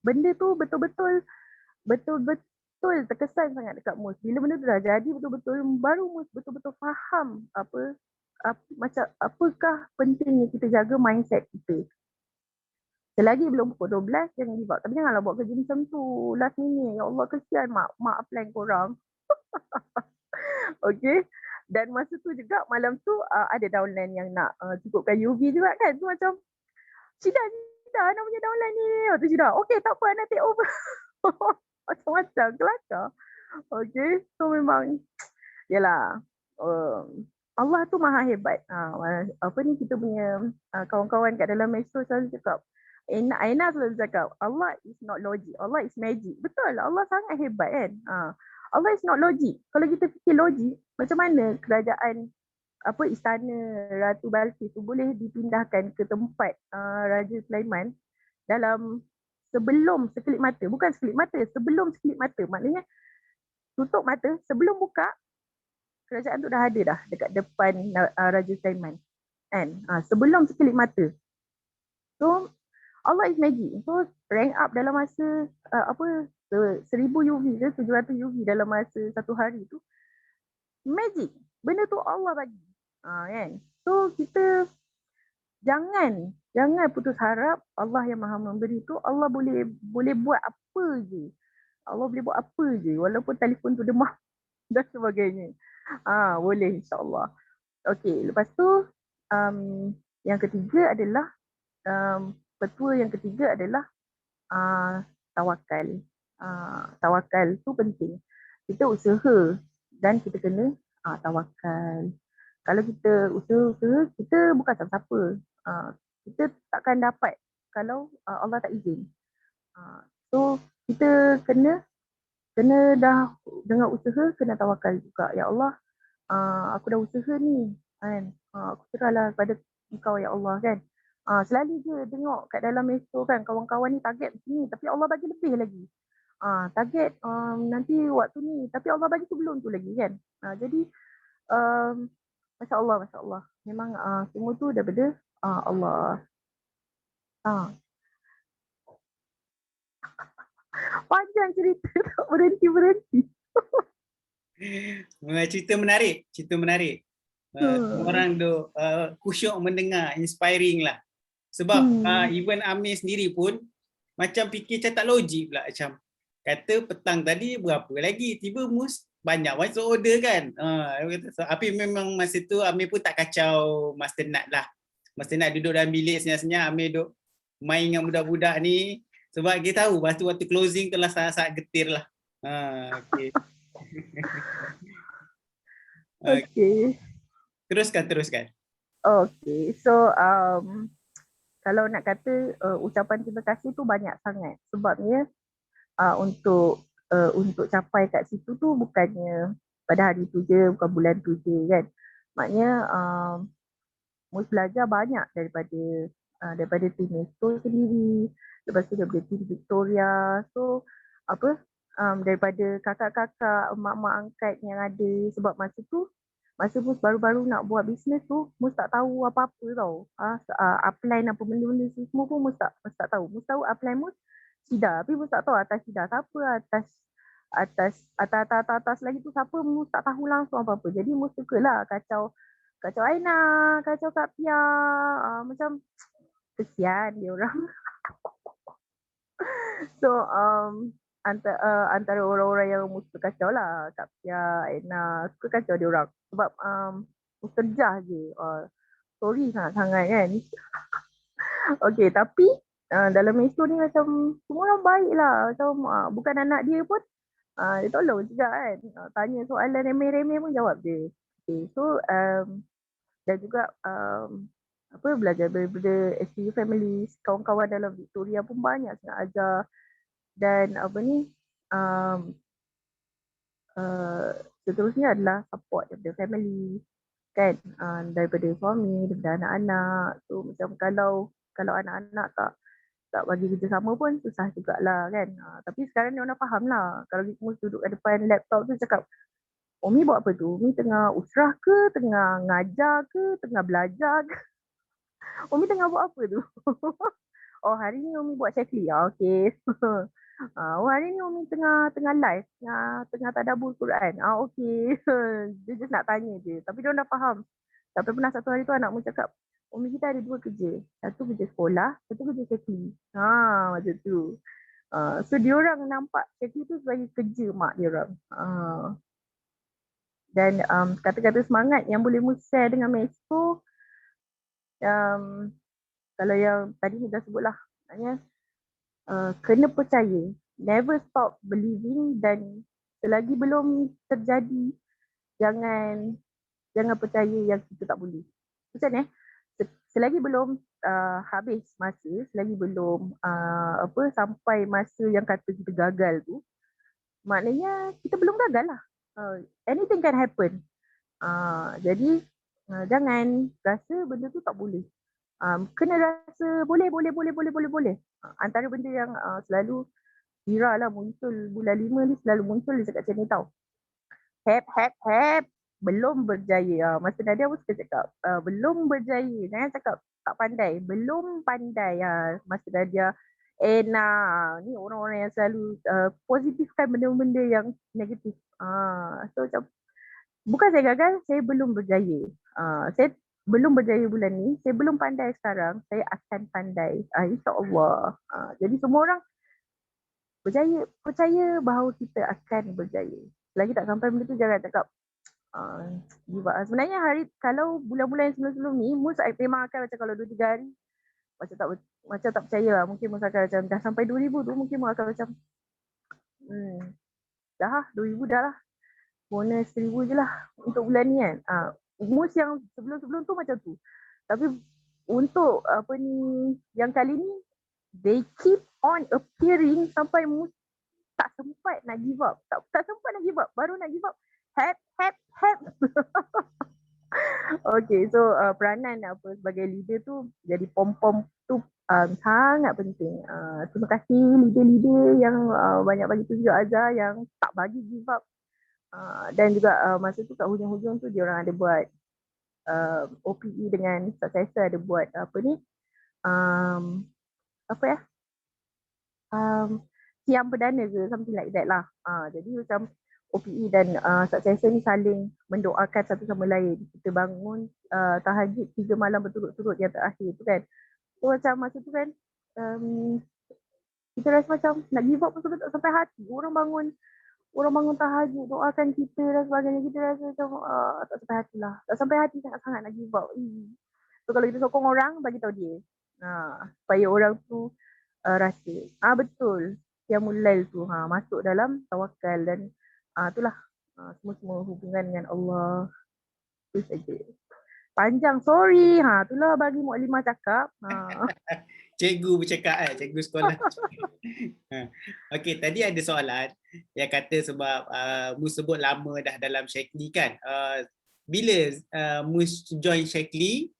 Benda tu betul-betul terkesan sangat dekat Mus. Bila benda tu dah jadi betul-betul, baru Mus betul-betul faham apakah pentingnya kita jaga mindset kita. Selagi belum pukul 12, jangan give up. Tapi janganlah buat kerja macam tu. Last minute, ya Allah kesian mak apply korang. Okay. Dan masa tu juga, malam tu ada downline yang nak cukupkan UV juga kan. Tu macam, Syida, nak punya downline ni. Tu Syida, okay tak apa, nak take over. Macam-macam, kelakar. Okay, so memang, yalah, Allah tu maha hebat. Apa ni kita punya kawan-kawan kat dalam Metro selalu cakap, Aina selalu cakap, Allah is not logic, Allah is magic. Betul, Allah sangat hebat kan. Allah is not logic. Kalau kita fikir logik, macam mana kerajaan istana Ratu Balqis tu boleh dipindahkan ke tempat Raja Sulaiman dalam sebelum sekelip mata. Bukan sekelip mata, sebelum sekelip mata. Maknanya tutup mata, sebelum buka, kerajaan tu dah ada dah dekat depan Raja Sulaiman. Kan? Sebelum sekelip mata. So, Allah is magic. So, rank up dalam masa 1000 UV ke 700 UV dalam masa satu hari tu. Magic. Benda tu Allah bagi. Kan? So, kita jangan putus harap. Allah yang maha memberi tu, Allah boleh buat apa je. Allah boleh buat apa je. Walaupun telefon tu demam dan sebagainya. Boleh insyaAllah. Okey, lepas tu yang ketiga adalah petua yang ketiga adalah tawakal. Tawakal tu penting. Kita usaha dan kita kena tawakal. Kalau kita usaha, kita bukan siapa-siapa. Kita takkan dapat kalau Allah tak izin. So kita kena dah dengan usaha, kena tawakal juga. Ya Allah, aku dah usaha ni kan. Aku serahlah kepada Engkau ya Allah kan. Selalu je tengok kat dalam Metro kan, kawan-kawan ni target macam tapi Allah bagi lebih lagi. Target nanti waktu ni, tapi Allah bagi sebelum tu lagi kan. Jadi Masya Allah. Memang semua tu daripada Allah. Panjang cerita, tak berhenti. Cerita menarik. Orang tu khusyuk mendengar, inspiring lah. Sebab even Amir sendiri pun macam fikir macam tak logik pula. Macam kata petang tadi berapa lagi, tiba banyak masuk order kan. Tapi memang masa tu Amir pun tak kacau Master Nat lah. Master Nat duduk dalam bilik senyap-senyap, Amir duduk main dengan budak-budak ni. Sebab kita tahu waktu closing tu lah sangat-sangat getir lah. Okay. Okay. Teruskan. Okay, so kalau nak kata ucapan terima kasih tu banyak sangat. Sebabnya untuk capai kat situ tu bukannya pada hari tu je, bukan bulan tu je kan. Maknanya Mus belajar banyak daripada tim Metro sendiri, lepas tu daripada tim Victoria. So daripada kakak-kakak, mak-mak angkat yang ada. Sebab masa Mus baru-baru nak buat bisnes tu, Mus tak tahu apa-apa tau. Upline apa benda-benda semua pun Mus tak tahu. Mus tahu upline Mus Syida, tapi Mus tak tahu atas Syida siapa, atas lagi tu siapa, Mus tak tahu langsung apa-apa. Jadi Mus sukalah kacau Aina, kacau Kak Pia. Macam kesian dia orang. So antara orang-orang yang suka kacau lah. Kak Pia, Edna, suka kacau dia orang. Sebab terjah je. Sorry sangat-sangat kan. Okay, tapi dalam Meso ni macam semua orang baik lah. Macam bukan anak dia pun dia tolong juga kan. Tanya soalan remeh-remeh pun jawab dia. Okay, so dan juga belajar daripada SPU family, kawan-kawan dalam Victoria pun banyak sangat ajar. Dan seterusnya adalah support daripada family kan, daripada suami, daripada anak-anak. So macam kalau anak-anak tak bagi kerjasama pun susah jugalah kan. Tapi sekarang dia orang faham lah. Kalau kita duduk kat depan laptop tu cakap, Umi buat apa tu? Umi tengah usrah ke? Tengah ngajar ke? Tengah belajar ke? Umi tengah buat apa tu? Oh hari ni Umi buat checklist. Okay. Oh hari ni Umi tengah live. Tengah tadabbur Quran. Okay. Dia just nak tanya je. Tapi dia orang dah faham. Sampai pernah satu hari tu anak Umi cakap, Umi kita ada 2 kerja. Satu kerja sekolah, satu kerja checklist. Macam tu. So dia orang nampak checklist tu sebagai kerja mak dia orang. Dan kata-kata semangat yang boleh Mus share dengan Meso, kalau yang tadi kita sebut lah, maknanya kena percaya, never stop believing, dan selagi belum terjadi, jangan percaya yang kita tak boleh. Macam ni selagi belum habis masa, selagi belum sampai masa yang kata kita gagal tu, maknanya kita belum gagal lah. Anything can happen. Jadi jangan rasa benda tu tak boleh. Kena rasa boleh. Antara benda yang selalu viral lah muncul bulan 5 ni, selalu muncul dia cakap macam ni tau. Hap, belum berjaya. Masa Nadia pun suka cakap, belum berjaya. Jangan cakap tak pandai, belum pandai. Masa Nadia, ni orang-orang yang selalu positifkan benda-benda yang negatif. So macam, bukan saya gagal, saya belum berjaya. Saya belum berjaya bulan ni, saya belum pandai sekarang, saya akan pandai. InsyaAllah. Jadi semua orang percaya bahawa kita akan berjaya. Selagi tak sampai benda tu, jangan cakap give up. Sebenarnya kalau bulan-bulan sebelum-sebelum ni, Mus memang akan macam kalau 2-3 hari macam tak percaya lah. Mungkin Mus akan macam dah sampai 2000 tu, mungkin Mus akan macam dah lah 2000 dah lah, bonus 1000 je lah untuk bulan ni kan. Mus yang sebelum-sebelum tu macam tu. Tapi untuk yang kali ni, they keep on appearing sampai Mus tak sempat nak give up. Tak sempat nak give up. Baru nak give up, hap. Okay, so peranan sebagai leader tu, jadi pom-pom tu sangat penting. Terima kasih leader-leader yang banyak bagi tunjuk ajar, yang tak bagi give up. Dan juga masa tu kat hujung-hujung tu dia orang ada buat OPE dengan successor, ada buat siam perdana ke, something like that lah. Jadi macam OPE dan successor ni saling mendoakan satu sama lain. Kita bangun tahajud 3 malam berturut-turut yang terakhir tu kan. So macam masa tu kan kita rasa macam nak give up pun tak sampai hati. Orang bangun tahajud, doakan kita dan sebagainya. Kita rasa macam tak sampai hati lah. Tak sampai hati sangat-sangat nak give up. So kalau kita sokong orang, bagi tahu dia. Supaya orang tu rasa. Betul. Yang mulai tu masuk dalam tawakal, dan itulah semua hubungan dengan Allah. Itu saja. Panjang, sorry. Itulah bagi Muklimah cakap. Cikgu bercakap cikgu sekolah. Okey, tadi ada soalan yang kata sebab Mus sebut lama dah dalam Shaklee kan. Bila Mus join Shaklee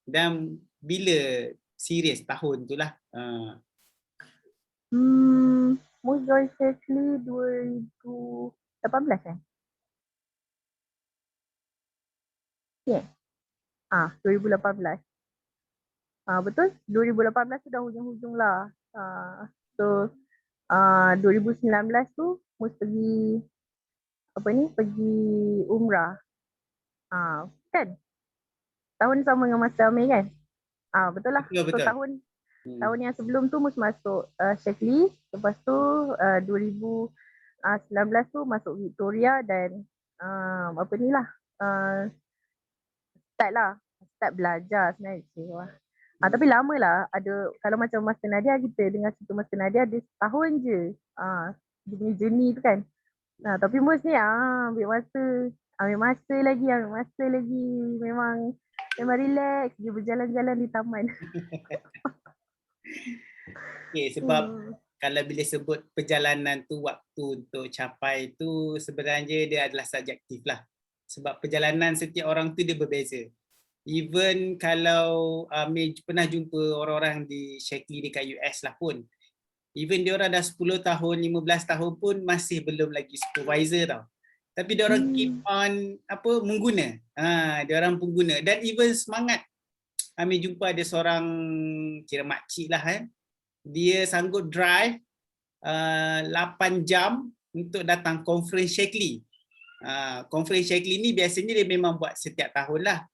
dan bila serius tahun tu lah. Mus join Shaklee 2018 kan? Yeah. 2018. Betul, 2018 tu dah hujung-hujung lah. So 2019 tu Mus pergi pergi umrah. Kan? Tahun sama dengan Master Amir kan? Betul lah. Betul. So Tahun yang sebelum tu Mus masuk Shaklee, lepas tu 2019 tu masuk Victoria dan apa ni lah, start belajar sebenarnya. Tapi lama lah, ada kalau macam Master Nadia kita dengan situ Master Nadia dia setahun je dia punya journey tu kan. Tapi Mus ni ambil masa lagi, memang relax dia berjalan-jalan di taman. Okay, sebab kalau bila sebut perjalanan tu, waktu untuk capai tu sebenarnya dia adalah subjektif lah. Sebab perjalanan setiap orang tu dia berbeza. Even kalau pernah jumpa orang-orang di Shaklee dekat US lah pun, even dia orang dah 10 tahun, 15 tahun pun masih belum lagi supervisor tau. Tapi dia orang keep on mengguna. Dia orang pengguna dan even semangat. Kami jumpa ada seorang kira makcik lah dia sanggup drive 8 jam untuk datang conference Shaklee. Conference Shaklee ni biasanya dia memang buat setiap tahun lah.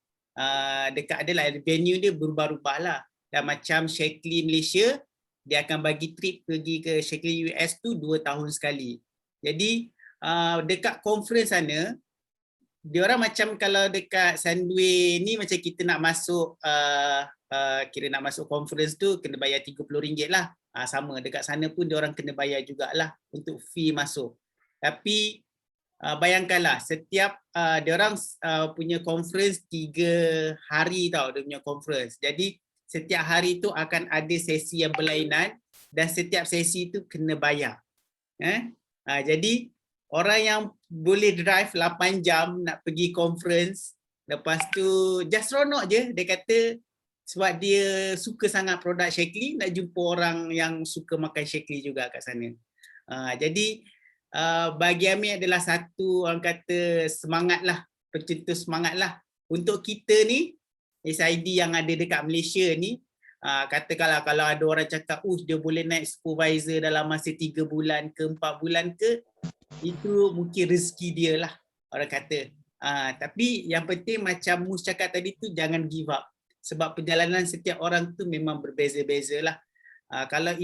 Dekat adalah venue dia berubah-ubah lah. Dan macam Shaklee Malaysia, dia akan bagi trip pergi ke Shaklee US tu 2 tahun sekali. Jadi dekat conference sana, diorang macam kalau dekat Sandway ni macam kita nak masuk kira nak masuk conference tu kena bayar RM30 lah. Sama dekat sana pun diorang kena bayar jugalah untuk fee masuk. Tapi bayangkanlah setiap diorang punya conference 3 hari tau dia punya conference. Jadi setiap hari tu akan ada sesi yang berlainan dan setiap sesi tu kena bayar. Jadi orang yang boleh drive 8 jam nak pergi conference, lepas tu just seronok je. Dia kata sebab dia suka sangat produk Shaklee, nak jumpa orang yang suka makan Shaklee juga kat sana. Jadi bagi Amir adalah satu orang kata semangat lah, pencetus semangat lah. Untuk kita ni, SID yang ada dekat Malaysia ni, katakanlah kalau ada orang cakap, dia boleh naik supervisor dalam masa 3 bulan ke 4 bulan ke, itu mungkin rezeki dia lah orang kata. Tapi yang penting macam Mus cakap tadi tu, jangan give up. Sebab perjalanan setiap orang tu memang berbeza-beza lah. Kalau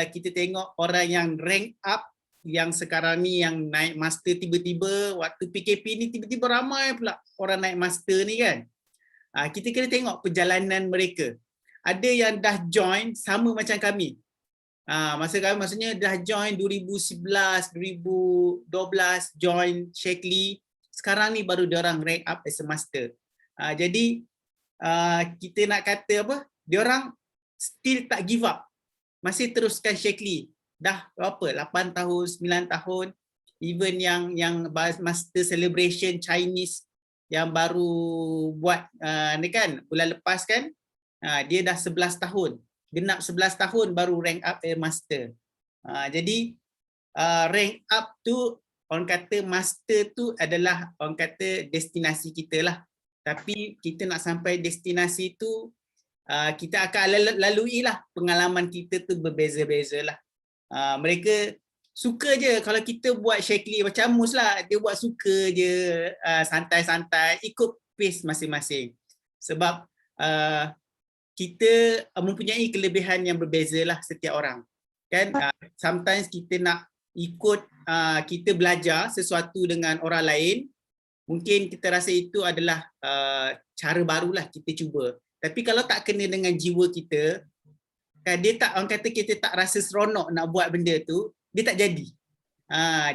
kita tengok orang yang rank up, yang sekarang ni yang naik master tiba-tiba, waktu PKP ni tiba-tiba ramai pula orang naik master ni kan. Kita kena tengok perjalanan mereka. Ada yang dah join sama macam kami. Maksudnya dah join 2011, 2012 join Shaklee. Sekarang ni baru diorang rank up as a master. Jadi kita nak kata diorang still tak give up. Masih teruskan Shaklee. Dah berapa? 8 tahun, 9 tahun. Even yang master celebration Chinese yang baru buat ni kan bulan lepas kan, dia dah 11 tahun. Genap 11 tahun baru rank up master. Jadi rank up tu orang kata master tu adalah orang kata destinasi kita lah. Tapi kita nak sampai destinasi tu kita akan lalui lah, pengalaman kita tu berbeza-beza lah. Mereka suka je kalau kita buat Shaklee macam Mus lah, dia buat suka je, santai-santai, ikut pace masing-masing. Sebab kita mempunyai kelebihan yang berbeza lah setiap orang. Kan sometimes kita nak ikut, kita belajar sesuatu dengan orang lain, mungkin kita rasa itu adalah cara barulah kita cuba. Tapi kalau tak kena dengan jiwa kita, kan dia tak, orang kata kita tak rasa seronok nak buat benda tu, dia tak jadi.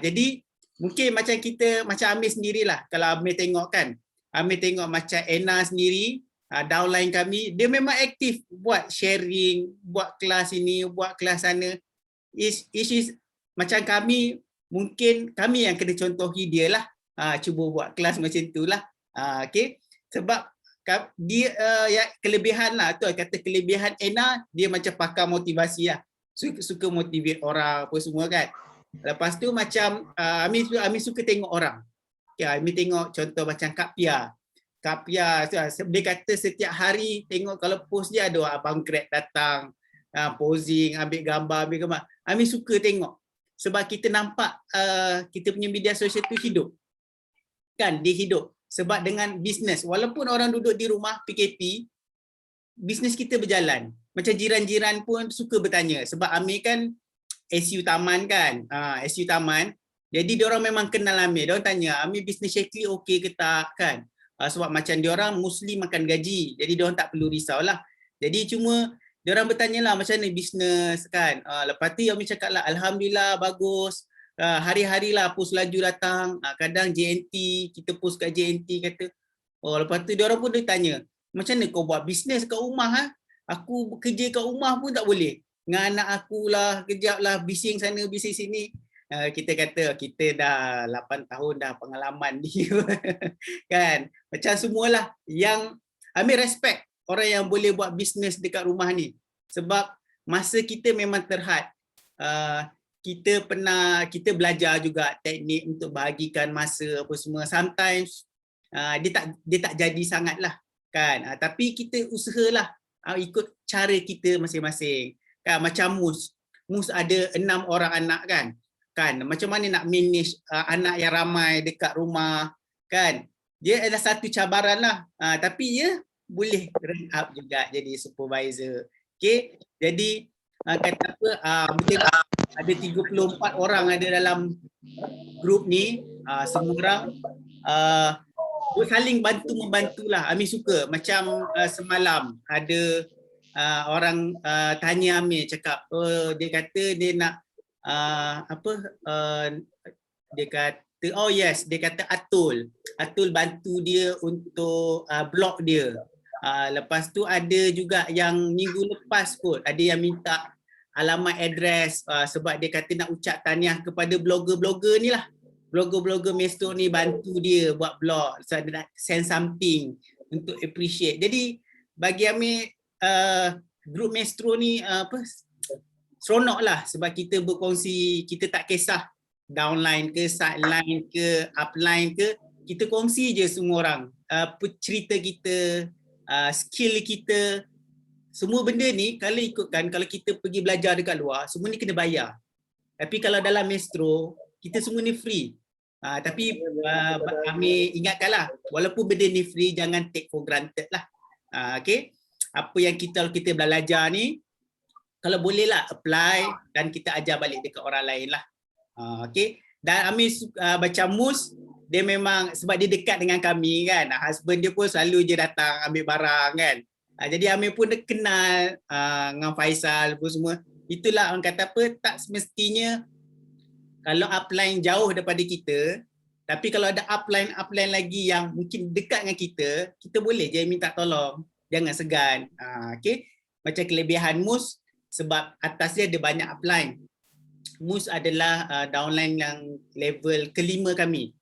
Jadi mungkin macam kita, macam Amir sendirilah. Kalau Amir tengok kan, Amir tengok macam Anna sendiri, downline kami, dia memang aktif buat sharing, buat kelas ini, buat kelas sana. Is macam kami, mungkin kami yang kena contohi dia lah. Cuba buat kelas macam tu lah. Okay? Sebab dia kelebihan lah tu, kata kelebihan Anna, dia macam pakar motivasi lah. Suka motivate orang apa semua kan. Lepas tu macam Amir suka tengok orang. Okay, Amir tengok contoh macam Kak Pia. Kak Pia, dia kata setiap hari tengok kalau post dia ada abang Grab datang, posing, ambil gambar. Amir suka tengok. Sebab kita nampak kita punya media sosial tu hidup. Kan, dia hidup. Sebab dengan bisnes, walaupun orang duduk di rumah PKP, bisnes kita berjalan. macam jiran-jiran pun suka bertanya sebab Amir kan SU Taman kan. SU Taman. Jadi diorang memang kenal Amir. Diorang tanya, Amir bisnes Shakely okey ke tak kan? Sebab macam diorang Muslim makan gaji. Jadi diorang tak perlu risaulah. Jadi cuma diorang bertanya lah macam mana bisnes kan. Lepas tu Amir cakap lah, Alhamdulillah bagus. Hari-hari lah post laju datang. Kadang JNT, kita post kat JNT kata. Lepas tu diorang pun dia tanya, macam mana kau buat bisnes kat rumah ha? Aku bekerja kat rumah pun tak boleh. Dengan anak aku lah, kejap lah, bising sana, bising sini. Kita kata, kita dah 8 tahun dah pengalaman ni. Kan? Macam semualah yang Amir respect orang yang boleh buat bisnes dekat rumah ni. Sebab masa kita memang terhad. Kita belajar juga teknik untuk bahagikan masa apa semua. Sometimes dia tak jadi sangat lah. Kan? Tapi kita usahalah ikut cara kita masing-masing. Kan macam Mus ada 6 orang anak kan. Macam mana nak manage anak yang ramai dekat rumah kan. Dia ada satu cabaran lah. Tapi dia boleh rank up juga jadi supervisor. Okay. Jadi kata apa ada 34 orang ada dalam grup ni. Semua orang saling bantu-membantulah. Amir suka macam semalam ada orang tanya Amir cakap dia kata dia nak dia kata dia kata Atul bantu dia untuk blog dia. Lepas tu ada juga yang minggu lepas kot ada yang minta alamat address sebab dia kata nak ucap tahniah kepada blogger-blogger ni lah. Blogger-blogger Mestro ni bantu dia buat blog. So dia nak send something untuk appreciate. Jadi bagi Amir grup Mestro ni seronok lah sebab kita berkongsi, kita tak kisah downline ke, sideline ke, upline ke, kita kongsi je semua orang. Cerita kita, skill kita, semua benda ni kalau ikutkan, kalau kita pergi belajar dekat luar, semua ni kena bayar. Tapi kalau dalam Mestro, kita semua ni free. Tapi Amir ingatkanlah, walaupun benda ni free, jangan take for granted lah. Okay? Apa yang kita belajar ni, kalau bolehlah apply dan kita ajar balik dekat orang lain lah. Okay? Dan Amir macam Mus, dia memang sebab dia dekat dengan kami kan. Husband dia pun selalu je datang ambil barang kan. Jadi Amir pun dia kenal dengan Faisal pun semua. Itulah orang kata apa, tak semestinya kalau upline jauh daripada kita, tapi kalau ada upline lagi yang mungkin dekat dengan kita boleh je minta tolong. Jangan segan. Okay? Macam kelebihan Mus, sebab atas dia ada banyak upline. Mus adalah downline yang level kelima kami.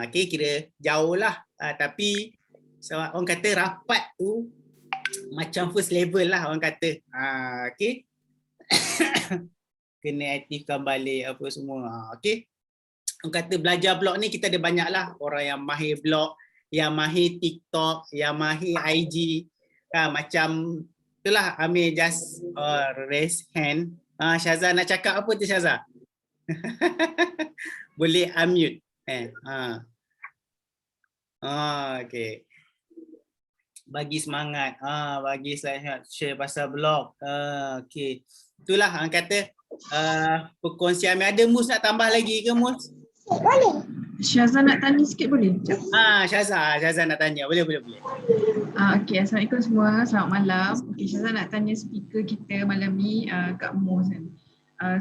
Okay, kira jauh lah. Tapi orang kata rapat tu macam first level lah orang kata. Okay. Kena aktifkan balik apa semua. Okay. Orang kata belajar blog ni kita ada banyak lah. Orang yang mahir blog, yang mahir TikTok, yang mahir IG. Macam itulah Amir just raise hand. Syazah nak cakap apa tu Syazah? Boleh unmute. Okay. Bagi semangat. Bagi share pasal blog. Okay. Itulah orang kata perkongsian Amir. Ada Mus nak tambah lagi ke Mus? Boleh. Syazah nak tanya sikit boleh? Syazah nak tanya. Boleh. Okay, Assalamualaikum semua. Selamat malam. Okay, Syazah nak tanya speaker kita malam ni, Kak Mus kan.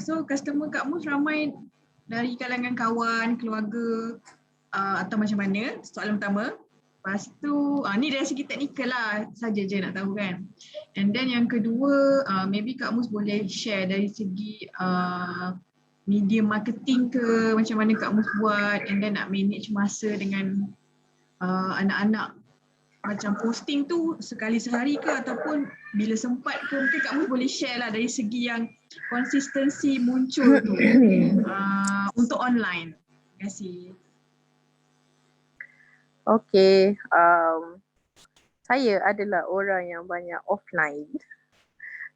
So, customer Kak Mus ramai dari kalangan kawan, keluarga atau macam mana? Soalan pertama. Lepas tu, ni dari segi teknikal lah saja je nak tahu kan. And then yang kedua, maybe Kak Mus boleh share dari segi media marketing ke, macam mana Kak Mus buat, and then nak manage masa dengan anak-anak. Macam posting tu sekali sehari ke ataupun bila sempat ke, mungkin Kak Mus boleh share lah dari segi yang konsistensi muncul tu untuk online. Terima kasih. Okay, saya adalah orang yang banyak offline.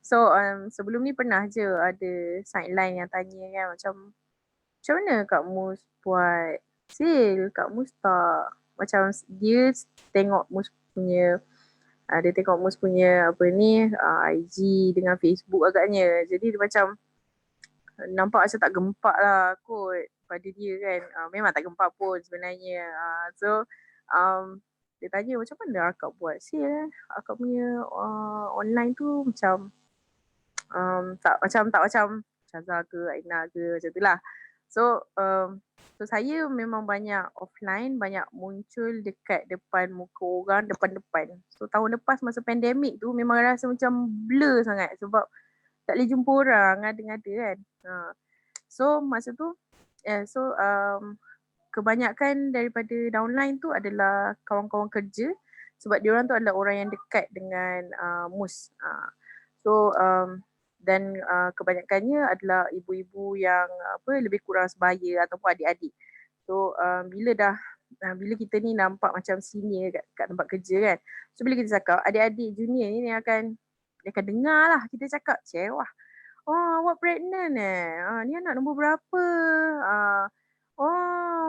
So sebelum ni pernah je ada sideline yang tanya kan macam mana Kak Mus buat sale, Kak Mus tak, macam dia tengok Mus punya Dia tengok Mus punya apa ni IG dengan Facebook agaknya. Jadi dia macam nampak macam tak gempak lah kot pada dia kan. Memang tak gempak pun sebenarnya. So dia tanya macam mana akak buat akak punya online tu macam tak macam Syazah ke Aina ke macam tu lah. So saya memang banyak offline, banyak muncul dekat depan muka orang, depan-depan. So tahun lepas masa pandemik tu memang rasa macam blur sangat sebab tak boleh jumpa orang, ngada-ngada kan. So masa tu kebanyakan daripada downline tu adalah kawan-kawan kerja sebab diorang tu adalah orang yang dekat dengan Mus. So dan kebanyakannya adalah ibu-ibu yang lebih kurang sebaya ataupun adik-adik. So bila kita ni nampak macam senior kat tempat kerja kan. So bila kita cakap adik-adik junior ni dia akan dengar lah kita cakap, "Wah, awak pregnant ni anak nombor berapa?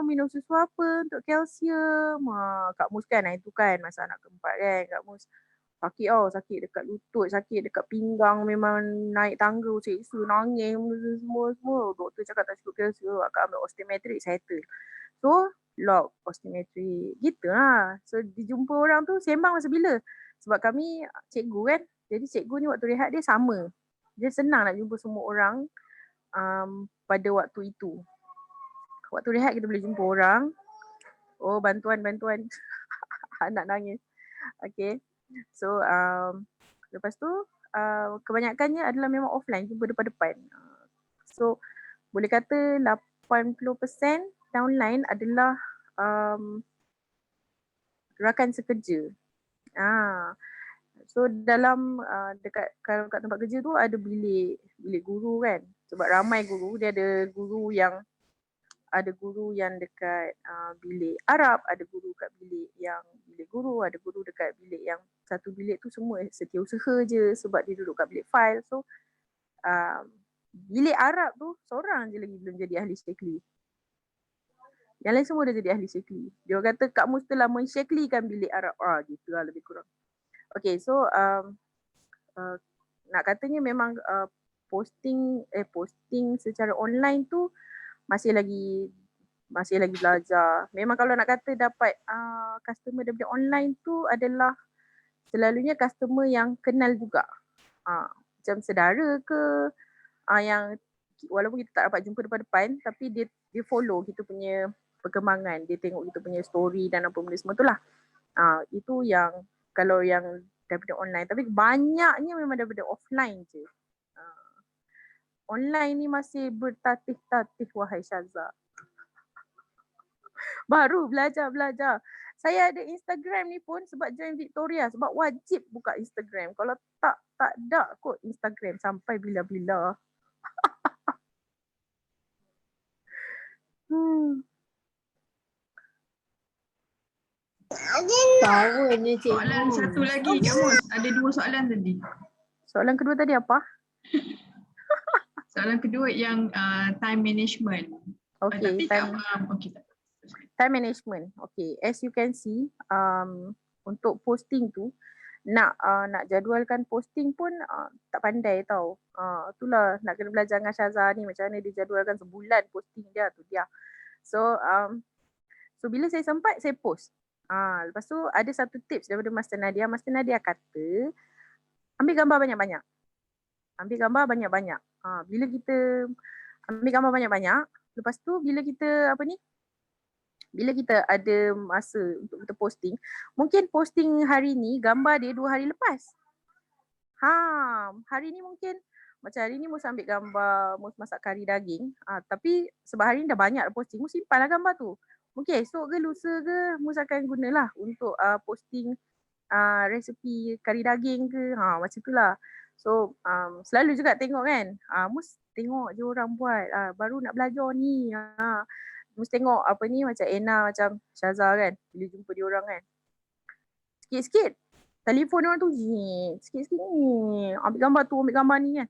Minum susu apa untuk kalsium?" Kak Mus kan itu kan masa anak keempat kan Kak Mus. Sakit dekat lutut, sakit dekat pinggang, memang naik tangga seksa, nangis semua. Doktor cakap tak cukup kalsium, akak ambil osteometrik, settle. So, lock osteometrik. Gitu lah. So, dijumpa orang tu sembang masa bila? Sebab kami cikgu kan. Jadi cikgu ni waktu rehat dia sama. Dia senang nak jumpa semua orang pada waktu itu. Waktu rehat kita boleh jumpa orang. Bantuan. Anak nangis. Okay. So lepas tu kebanyakannya adalah memang offline, jumpa depan-depan. So boleh kata 80% downline adalah rakan sekerja. So dalam dekat kalau kat tempat kerja tu ada bilik guru kan. Sebab ramai guru, dia ada guru yang dekat bilik Arab, ada guru kat bilik yang bilik guru, ada guru dekat bilik yang satu bilik tu semua setiausaha je sebab dia duduk kat bilik file. So bilik Arab tu seorang je lagi belum jadi ahli syekli. Yang lain semua dah jadi ahli syekli. Dia kata Kak Mus telah mensyeklikan bilik Arab. Gitu lah lebih kurang. Okay, so nak katanya memang posting secara online tu masih lagi belajar. Memang kalau nak kata dapat customer daripada online tu adalah selalunya customer yang kenal juga. Macam saudara ke yang walaupun kita tak dapat jumpa depan-depan tapi dia follow kita punya perkembangan. Dia tengok kita punya story dan apa benda semua tu lah. Itu yang kalau yang daripada online. Tapi banyaknya memang daripada offline je. Online ni masih bertatih-tatih wahai Syazah. Baru belajar. Saya ada Instagram ni pun sebab join Victoria. Sebab wajib buka Instagram. Kalau tak ada kot Instagram sampai bila-bila. Tahunya cikgu. Soalan satu lagi Kak Mus. Ada 2 soalan tadi. Soalan kedua tadi apa? Soalan kedua yang time management. Okay, Tapi tak faham. time management. Okay, as you can see, untuk posting tu, nak jadualkan posting pun tak pandai tau. Itulah nak kena belajar dengan Syazah ni macam mana dia jadualkan sebulan posting dia tu dia. So bila saya sempat saya post. Lepas tu ada satu tips daripada Master Nadia. Master Nadia kata ambil gambar banyak-banyak. Bila kita ambil gambar banyak-banyak, lepas tu bila kita ada masa untuk kita posting, mungkin posting hari ni gambar dia 2 hari lepas. Hari ni mungkin macam hari ni Mus ambil gambar Mus masak kari daging, tapi sebab hari ni dah banyak posting, Mus simpanlah gambar tu. Mungkin esok ke lusa ke Mus akan gunalah untuk posting resepi kari daging ke, macam itulah. So selalu juga tengok kan, Mus tengok je orang buat, baru nak belajar ni. Mus tengok macam Ena, macam Syazah kan, bila jumpa dia orang kan, sikit-sikit telefon orang tu sikit-sikit ni, ambil gambar tu, ambil gambar ni kan.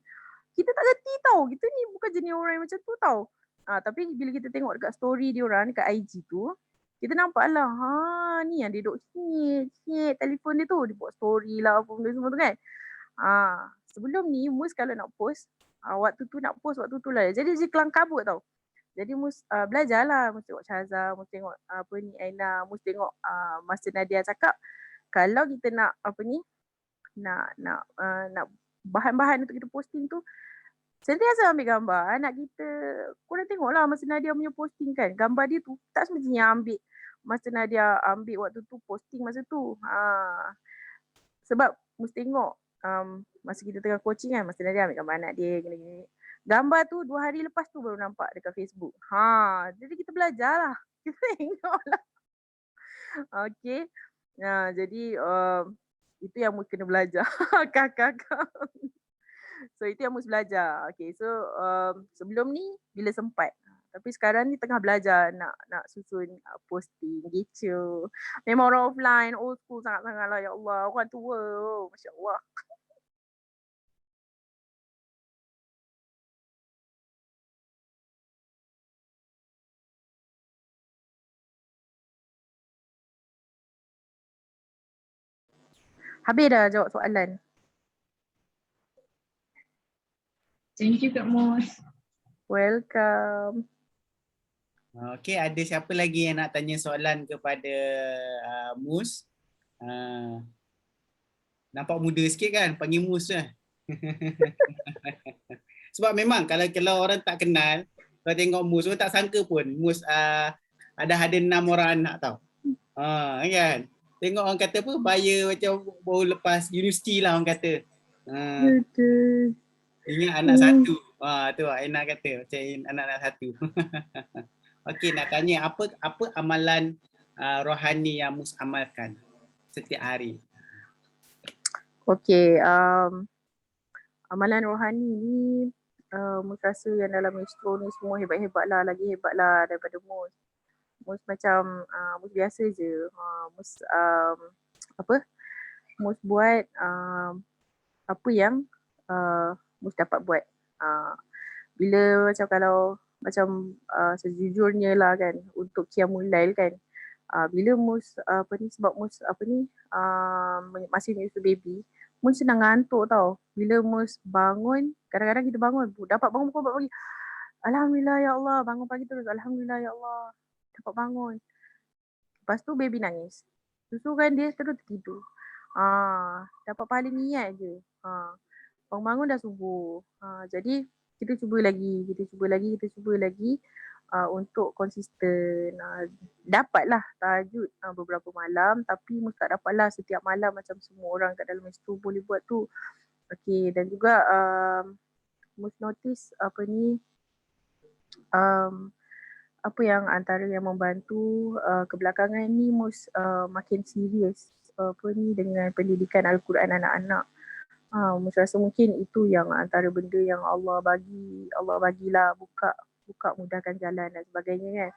Kita tak reti tau, kita ni bukan jenis orang yang macam tu tau. Tapi bila kita tengok dekat story dia orang dekat IG tu, kita nampak lah, ni yang dia duk syek telefon dia tu, dia buat story lah apa benda semua tu kan. Sebelum ni Mus kalau nak post, waktu tu nak post waktu tu lah. Jadi dia kelang kabut tau. Jadi Mus belajar lah, Mus tengok Syazah, Mus tengok apa ni Aina, Mus tengok masa Nadia cakap kalau kita nak apa ni nak bahan-bahan untuk kita posting tu, sentiasa ambil gambar. Anak kita, korang tengoklah masa Nadia punya posting kan, gambar dia tu tak semestinya ambil masa Nadia ambil waktu tu posting masa tu. Sebab Mus tengok masa kita tengah coaching kan, masa Nadia ambil gambar anak dia gini-gini. Gambar tu 2 hari lepas tu baru nampak dekat Facebook. Jadi kita belajar lah. Kita tengok lah. Okay. Jadi itu yang Mus kena belajar. Kakak. So itu yang Mus belajar. Okay, so sebelum ni bila sempat. Tapi sekarang ni tengah belajar nak susun posting gitu. Memang orang offline, old school sangat-sangat lah, ya Allah. Orang tua, Masya Allah. Habis dah jawab soalan. Thank you Kak Mus. Welcome. Okay, ada siapa lagi yang nak tanya soalan kepada Mus? Nampak muda sikit kan, panggil Mus lah. Sebab memang kalau orang tak kenal, kalau tengok Mus, orang tak sangka pun Mus ada 6 orang anak tau. Kan? Tengok orang kata apa, bayar macam baru lepas universiti lah orang kata. Betul. Ingat anak satu. Tu Aina kata macam anak satu. Okey, nak tanya apa amalan rohani yang Mus amalkan setiap hari? Okey, amalan rohani ni Mus rasa yang dalam Astro ni semua hebat-hebat lah, lagi hebat lah daripada Mus. Mus macam Mus biasa je. Mus Mus buat apa yang Mus dapat buat. Bila macam kalau macam sejujurnya lah kan, untuk Qiyamul Lail kan, bila Mus sebab Mus masih menyusu baby, Mus senang ngantuk tau. Bila Mus bangun, kadang-kadang kita bangun, dapat bangun pukul 4 pagi. Alhamdulillah ya Allah, bangun pagi terus. Alhamdulillah ya Allah, dapat bangun. Lepas tu baby nangis. Susu kan dia terus tertidur. Dapat pahala niat je. Bangun-bangun dah subuh. Jadi kita cuba lagi untuk konsisten. Dapatlah tahajud beberapa malam, tapi Mus tak dapatlah setiap malam macam semua orang kat dalam Astro boleh buat tu. Okey, dan juga Mus notice apa yang antara yang membantu kebelakangan ni Mus makin serius dengan pendidikan Al-Quran anak-anak. Mus rasa mungkin itu yang antara benda yang Allah bagilah buka mudahkan jalan dan sebagainya kan.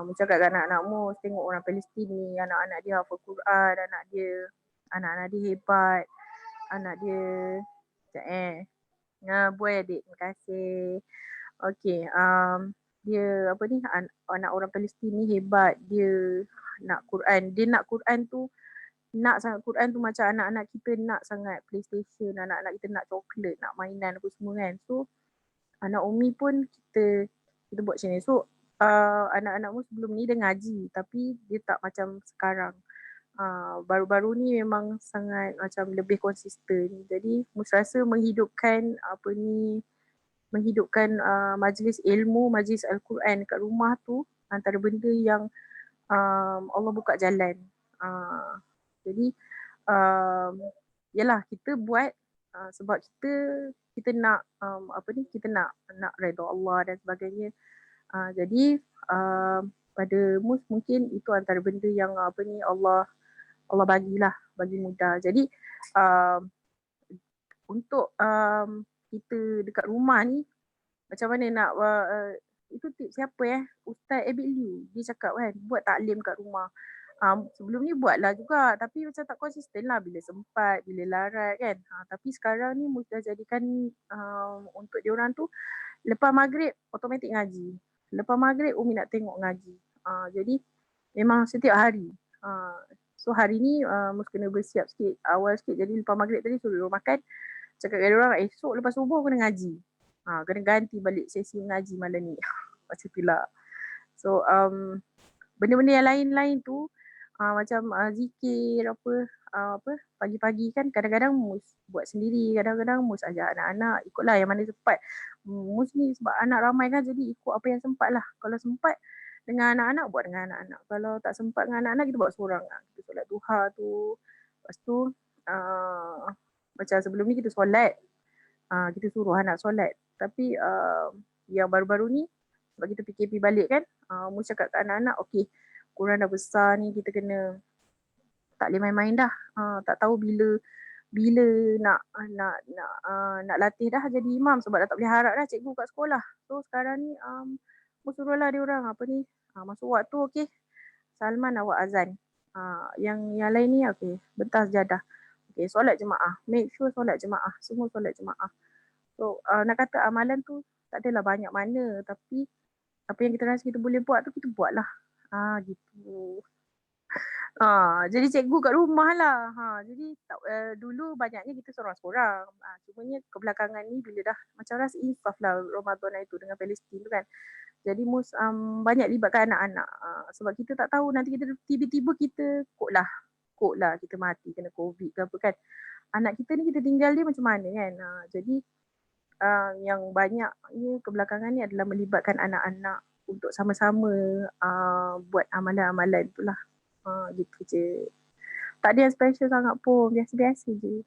Mus cakap kat anak-anak Mus, tengok orang Palestin ni, anak-anak dia hafal Quran, anak-anak dia hebat, anak dia buat adik, terima kasih. Okey, dia anak orang Palestin ni hebat, dia nak Quran tu, nak sangat Quran tu macam anak-anak kita nak sangat PlayStation, anak-anak kita nak coklat, nak mainan apa semua kan. So anak Umi pun kita buat macam ni. So anak-anak Mus sebelum ni dia ngaji, tapi dia tak macam sekarang. Baru-baru ni memang sangat macam lebih konsisten. Jadi Mus rasa menghidupkan majlis ilmu, majlis Al-Quran kat rumah tu antara benda yang Allah buka jalan. Jadi yalah kita buat sebab kita nak kita nak redha Allah dan sebagainya. Jadi pada Mus mungkin itu antara benda yang Allah bagi mudah. Jadi untuk kita dekat rumah ni macam mana nak itu tips siapa Ustaz Abid Liu, dia cakap kan buat taklim kat rumah. Sebelum ni buatlah juga tapi macam tak konsisten lah, bila sempat, bila larat kan. Tapi sekarang ni Mus dah jadikan untuk diorang tu lepas maghrib automatik ngaji. Lepas maghrib Umi nak tengok ngaji. Jadi Memang setiap hari. So hari ni Mus kena bersiap sikit, awal sikit. Jadi lepas maghrib tadi suruh diorang makan. Cakap dengan diorang esok lepas subuh kena ngaji. Kena ganti balik sesi ngaji malam ni. Macam tu lah. So benda-benda yang lain-lain tu macam zikir apa pagi-pagi kan kadang-kadang Mus buat sendiri, kadang-kadang Mus ajak anak-anak ikutlah yang mana sempat. Mus ni sebab anak ramai kan jadi ikut apa yang sempat lah. Kalau sempat dengan anak-anak buat dengan anak-anak. Kalau tak sempat dengan anak-anak kita buat seorang lah. Kita solat duha tu. Lepas tu macam sebelum ni kita solat. Kita suruh anak solat. Tapi yang baru-baru ni sebab kita PKP balik kan, Mus cakap kat anak-anak, okey, korang dah besar ni kita kena tak boleh main-main dah. Tak tahu bila nak latih dah jadi imam sebab dah tak boleh harap dah cikgu kat sekolah. So sekarang ni Mus suruhlah dia orang apa ni masuk waktu okey. Salman awak azan. Yang lain ni okey, bentar sejadah. Okey, solat jemaah. Make sure solat jemaah. Semua solat jemaah. So nak kata amalan tu tak adalah banyak mana tapi apa yang kita rasa kita boleh buat tu kita buatlah. Gitu. Jadi cikgu kat rumah lah. Jadi dulu banyaknya kita seorang-seorang. Cumanya kebelakangan ni bila dah macam rasa insaf lah Ramadan itu dengan Palestin tu kan. Jadi Mus banyak libatkan anak-anak. Sebab kita tak tahu nanti kita tiba-tiba kita kod lah kita mati kena COVID ke apa kan. Anak kita ni kita tinggal dia macam mana kan. Jadi yang banyaknya kebelakangan ni adalah melibatkan anak-anak untuk sama-sama buat amalan-amalan itulah. Gitu je. Tak ada yang special sangat pun. Biasa-biasa je.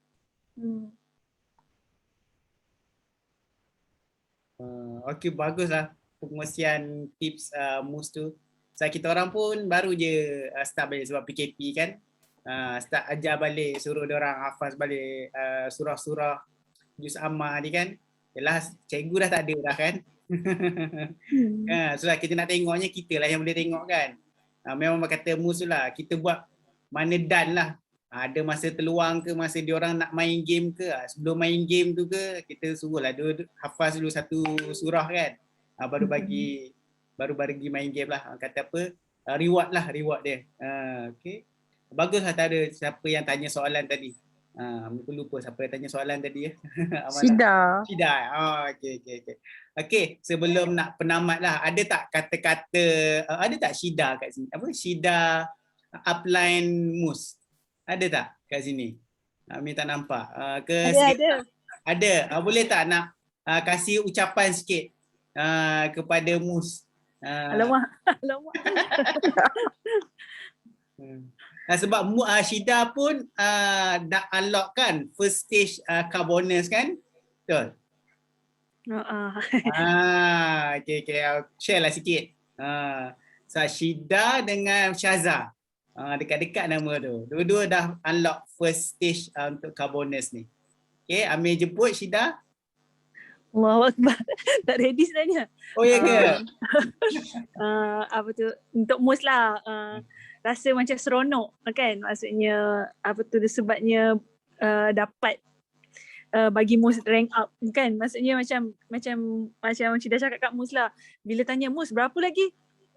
Okay, baguslah pengkongsian tips Mus tu. So, kita orang pun baru je start balik sebab PKP kan. Start ajar balik, suruh diorang hafaz balik surah-surah juz amma ni kan. Yalah, cikgu dah tak ada dah kan. So lah, kita nak tengoknya kita lah yang boleh tengok kan. Memang kata Mus tu lah, kita buat mana dan lah. Ada masa terluang ke, masa diorang nak main game ke, sebelum main game tu ke, kita suruh lah dia hafaz dulu satu surah kan. Baru bagi main game lah. Kata apa, reward dia. Okay. Bagus lah, tak ada siapa yang tanya soalan tadi. Aku lupa siapa yang tanya soalan tadi ya. Syida. Okay, sebelum nak penamat lah, ada tak kata-kata, ada tak Syida kat sini? Apa? Syida upline Mus. Ada tak kat sini? Amin tak nampak. Ada. Ada. Boleh tak nak kasih ucapan sikit kepada Mus? Alamak. Sebab Syida pun dah unlock kan first stage Carbonus kan? Betul? Okay. Share lah sikit. So, Syida dengan Syaza. Dekat-dekat nama tu. Dua-dua dah unlock first stage untuk Carbonus ni. Okay, Amir jemput Syida. Allahu Akbar. Tak ready sebenarnya. Oh ya ke? Apa tu, untuk Mus lah. Rasa macam seronok kan, maksudnya apa tu sebabnya dapat bagi Mus rank up kan, maksudnya macam Syida cakap kat Mus lah, bila tanya Mus berapa lagi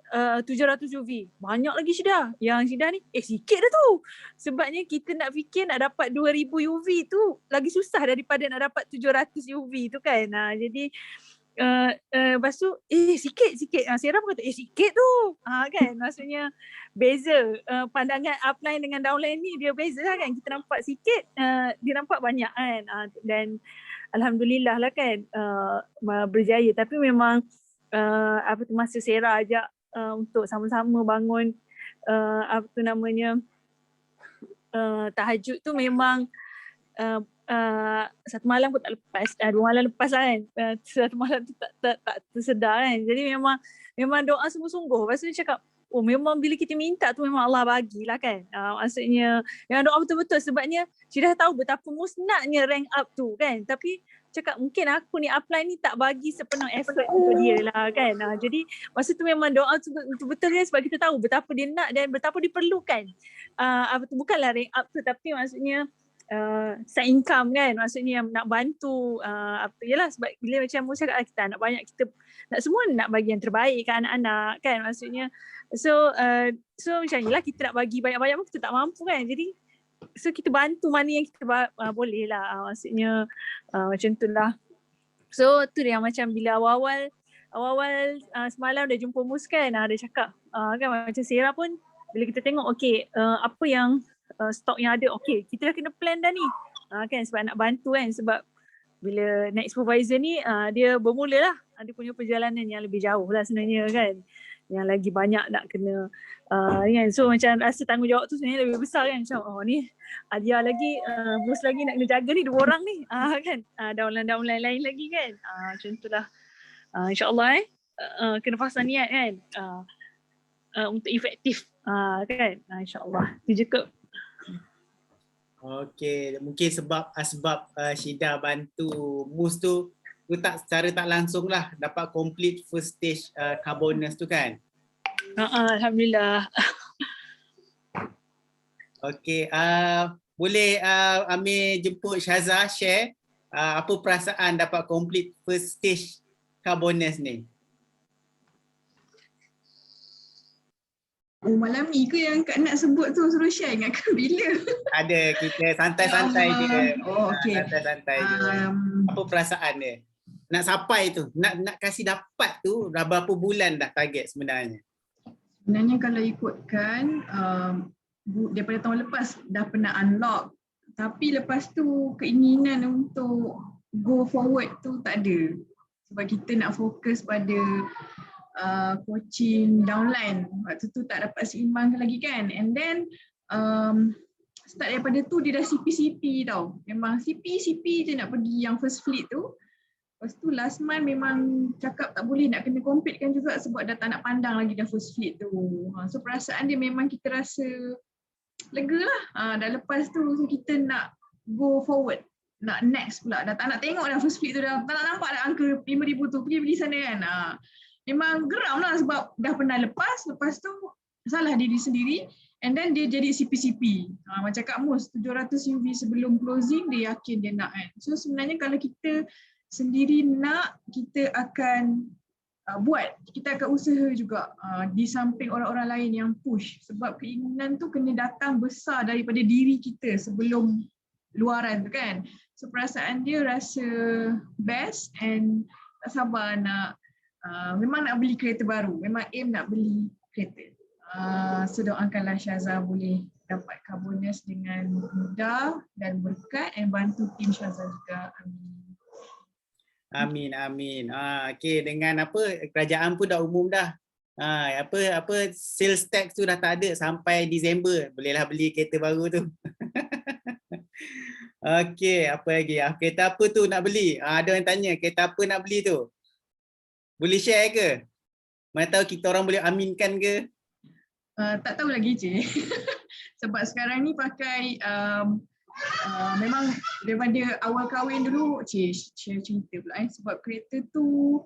700 UV, banyak lagi Syida, yang Syida ni sikit dah tu, sebabnya kita nak fikir nak dapat 2000 UV tu lagi susah daripada nak dapat 700 UV tu kan. Jadi lepas tu sikit Sarah pun kata sikit tu kan, maksudnya beza pandangan upline dengan downline ni dia beza lah kan, kita nampak sikit dia nampak banyak kan, dan alhamdulillah lah kan berjaya. Tapi memang apa tu masa Sarah ajak untuk sama-sama bangun apa tu namanya tahajud tu memang satu malam pun tak lepas, 2 malam lepas lah kan, satu malam tu tak tersedar kan. Jadi memang doa sungguh-sungguh. Lepas tu dia cakap, memang bila kita minta tu memang Allah bagilah kan. Maksudnya memang doa betul-betul, sebabnya dia dah tahu betapa musnahnya rank up tu kan. Tapi cakap mungkin aku ni upline ni tak bagi sepenuh effort untuk dia lah kan. Jadi masa tu memang doa tu betul-betul kan, sebab kita tahu betapa dia nak dan betapa diperlukan. Apa tu bukanlah rank up tu, tapi maksudnya side income kan, maksudnya nak bantu apa yalah, sebab bila macam Mus cakap kita anak banyak, kita nak semua nak bagi yang terbaik ke anak-anak kan, maksudnya so macam ni lah, kita nak bagi banyak-banyak pun kita tak mampu kan, jadi so kita bantu mana yang kita boleh lah, maksudnya macam tu lah. So tu dia yang macam bila awal-awal semalam dah jumpa Mus kan, dia cakap kan macam Sarah pun bila kita tengok okay apa yang stok yang ada, okay kita dah kena plan dah ni kan, sebab nak bantu kan, sebab bila naik supervisor ni dia bermula lah, dia punya perjalanan yang lebih jauh lah sebenarnya kan, yang lagi banyak nak kena kan, so macam rasa tanggungjawab tu sebenarnya lebih besar kan, macam ni Adia lagi Mus lagi nak kena jaga ni 2 orang ni kan, downline lain lagi kan, macam tu lah. InsyaAllah kena pasang niat kan untuk efektif kan, insyaAllah tu je kot. Okey, mungkin sebab Syida bantu Mus tu tak secara tak langsung lah dapat complete first stage carbonus tu kan. Alhamdulillah. Okey, boleh Amir jemput Syazah share apa perasaan dapat complete first stage carbonus ni? Oh, malam ni ke yang Kak Nat sebut tu, suruh share ingatkan bila? Ada, kita santai-santai je. Oh, okey. Santai-santai je. Apa perasaan dia? Nak sampai tu, nak kasih dapat tu dah berapa bulan dah target sebenarnya? Sebenarnya kalau ikutkan daripada tahun lepas dah pernah unlock, tapi lepas tu keinginan untuk go forward tu tak ada. Sebab kita nak fokus pada coaching downline, waktu tu tak dapat seimbangkan lagi kan, and then start daripada tu dia dah CP tau, memang CP je nak pergi yang first fleet tu. Lepas tu last month memang cakap tak boleh nak kena compete kan juga sebab dah tak nak pandang lagi dah first fleet tu. So perasaan dia memang kita rasa lega lah, dah lepas tu so kita nak go forward, nak next pula, dah tak nak tengok dah first fleet tu, dah tak nak nampak dah angka 5,000 tu pergi sana kan. Memang geram lah sebab dah pernah lepas tu salah diri sendiri, and then dia jadi CP. Macam Kak Mus 700 UV sebelum closing dia yakin dia nak kan. So sebenarnya kalau kita sendiri nak, kita akan buat, kita akan usaha juga di samping orang-orang lain yang push, sebab keinginan tu kena datang besar daripada diri kita sebelum luaran tu kan. So perasaan dia rasa best and tak sabar nak memang nak beli kereta baru, memang aim nak beli kereta. So doakanlah Syazah boleh dapat carbonus dengan mudah dan berkat, and bantu tim Syazah juga. Amin. Amin. Okey, dengan apa kerajaan pun dah umum dah. Apa sales tax tu dah tak ada sampai Disember. Bolehlah beli kereta baru tu. Okey, apa lagi? Kereta apa tu nak beli? Ada orang tanya, kereta apa nak beli tu? Boleh share ke? Mana tahu kita orang boleh aminkan ke? Tak tahu lagi cik. Sebab sekarang ni pakai memang daripada awal kahwin dulu share cerita pula sebab kereta tu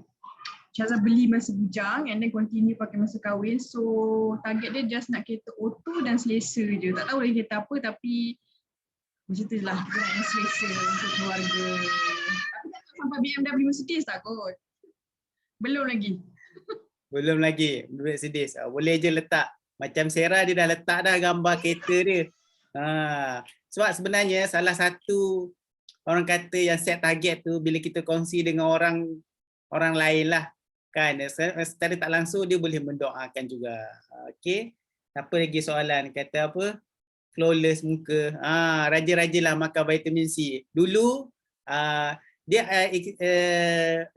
Syazah beli masa bujang and then continue pakai masa kahwin, so target dia just nak kereta auto dan selesa je, tak tahu lagi kereta apa, tapi macam tu lah, kita nak yang selesa untuk keluarga. Tapi tak tahu sampai BMW Mercedes tak kot? Belum lagi. Belum lagi, Mercedes. Boleh je letak. Macam Sarah dia dah letak dah gambar kereta dia. Sebab sebenarnya salah satu orang kata yang set target tu bila kita kongsi dengan orang lain lah kan, secara tak langsung dia boleh mendoakan juga. Okey, apa lagi soalan? Kata apa? Flawless muka. Raja-raja lah makan vitamin C. Dulu dia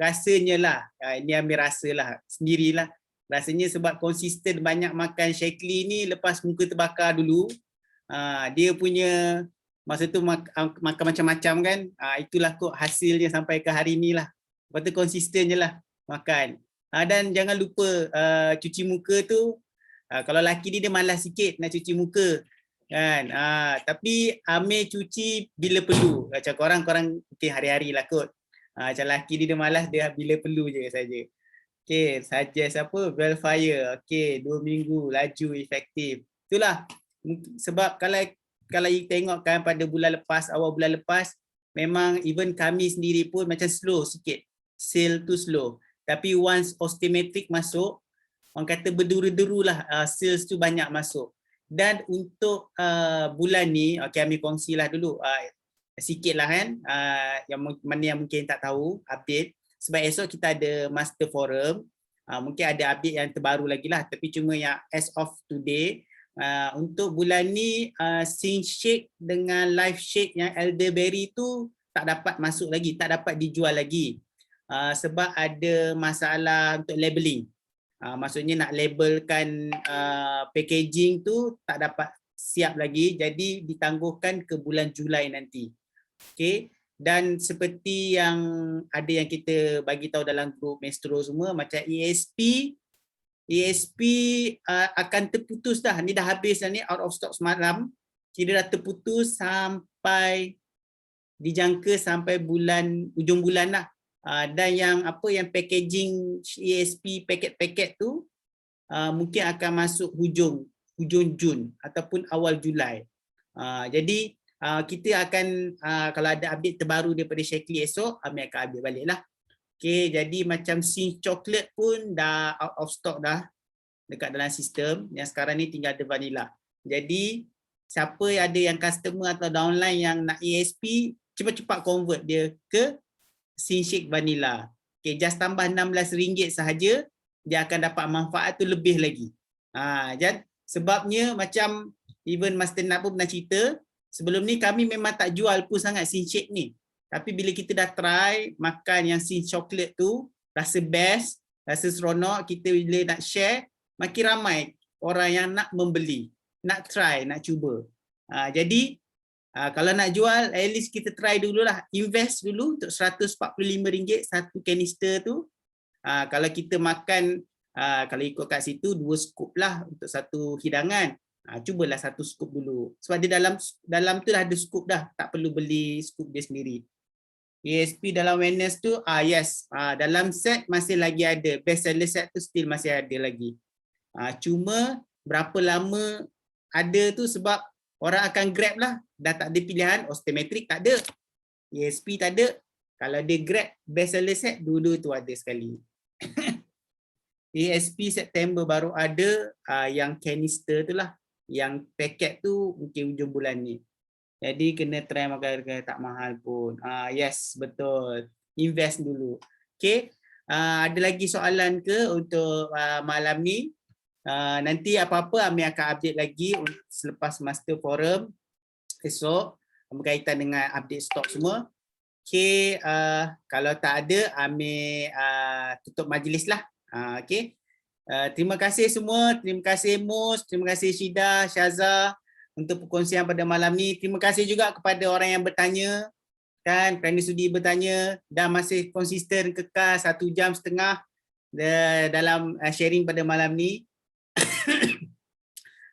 rasanya lah, ini Amir rasa lah sendirilah, rasanya sebab konsisten banyak makan Shaklee ni lepas muka terbakar dulu. Dia punya masa tu makan macam-macam kan, itulah kot hasilnya sampai ke hari ni lah. Lepas tu konsisten je lah makan. Dan jangan lupa cuci muka tu, kalau lelaki ni dia malas sikit nak cuci muka kan, tapi Amir cuci bila perlu. Macam korang mungkin hari-hari lah kot, macam lelaki ni dia malas, dia bila perlu je saja. Okay, suggest apa? Velfire. Okay, 2 minggu laju efektif. Itulah sebab kalau kalau you tengok kan pada bulan lepas, awal bulan lepas, memang even kami sendiri pun macam slow sikit. Sale tu slow. Tapi once Osteometric masuk, orang kata berduru-duru lah, sales tu banyak masuk. Dan untuk bulan ni, okay, Ami kongsilah dulu sikit lah kan, yang mana yang mungkin tak tahu update. Sebab esok kita ada Master Forum, mungkin ada update yang terbaru lagi lah. Tapi cuma yang as of today, untuk bulan ni Sync Shake dengan Life Shake yang Elderberry tu tak dapat masuk lagi, tak dapat dijual lagi, sebab ada masalah untuk labeling. Maksudnya nak labelkan packaging tu tak dapat siap lagi, jadi ditangguhkan ke bulan Julai nanti. Okay. Dan seperti yang ada yang kita bagi tahu dalam grup Maestro semua, macam ESP akan terputus dah. Ni dah habis dah ni, out of stock semalam. Kira dah terputus sampai dijangka sampai ujung bulan lah. Dan yang yang packaging ESP paket-paket tu mungkin akan masuk hujung Jun ataupun awal Julai. Jadi kita akan kalau ada update terbaru daripada Shaklee esok, kami akan ambil balik lah. Okay, jadi macam Cinch Chocolate pun dah out of stock dah dekat dalam sistem. Yang sekarang ni tinggal ada vanilla. Jadi siapa ada yang customer atau downline yang nak ESP, cepat-cepat convert dia ke Cinch Shake Vanilla. Okay, just tambah RM16 sahaja, dia akan dapat manfaat tu lebih lagi. Jadi sebabnya macam even Master Nat pun pernah cerita, sebelum ni kami memang tak jual pun sangat Cinch Shake ni. Tapi bila kita dah try makan yang Cinch Chocolate tu, rasa best, rasa seronok, kita bila nak share, makin ramai orang yang nak membeli, nak try, nak cuba. Jadi kalau nak jual, at least kita try dululah, invest dulu untuk RM145 satu kanister tu. Kalau kita makan, kalau ikut kat situ 2 scoop lah untuk satu hidangan. Cubalah 1 scoop dulu. Sebab dia dalam tu dah ada scoop dah, tak perlu beli scoop dia sendiri. ESP dalam wellness tu, yes, dalam set masih lagi ada. Best seller set tu still masih ada lagi. Cuma berapa lama ada tu sebab orang akan grab lah. Dah tak ada pilihan, Osteometric tak ada, ESP tak ada. Kalau dia grab best seller set, dulu tu ada sekali. ESP September baru ada, yang canister tu lah. Yang paket tu mungkin hujung bulan ni. Jadi kena try makan harga tak mahal pun. Yes, betul. Invest dulu. Okay. Ada lagi soalan ke untuk malam ni? Nanti apa-apa Amir akan update lagi selepas Master Forum esok berkaitan dengan update stok semua. Okay. Kalau tak ada, Amir tutup majlis lah. Okay. Terima kasih semua. Terima kasih Mus. Terima kasih Syida, Syaza untuk perkongsian pada malam ni. Terima kasih juga kepada orang yang bertanya kan, kerana sudi bertanya dan masih konsisten kekal 1 jam setengah dalam sharing pada malam ni.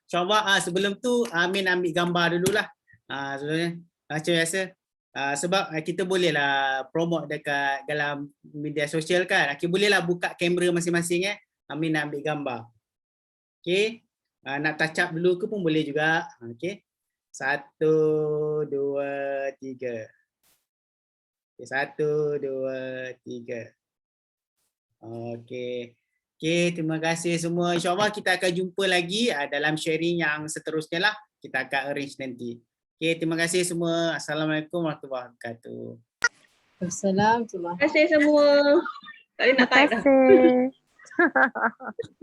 InsyaAllah sebelum tu Amin ambil gambar dululah. Sebelumnya macam biasa. Sebab kita bolehlah promote dekat dalam media sosial kan. Bolehlah buka kamera masing-masing Amin nak ambil gambar. Okay. Nak touch up dulu ke pun boleh juga. Okay. 1, 2, 3. Okay, 1, 2, 3. Okay. Okay, terima kasih semua. InsyaAllah kita akan jumpa lagi dalam sharing yang seterusnya lah. Kita akan arrange nanti. Okay, terima kasih semua. Assalamualaikum warahmatullahi wabarakatuh. Assalamualaikum. Terima kasih semua. Tak boleh nak type dah. Terima kasih.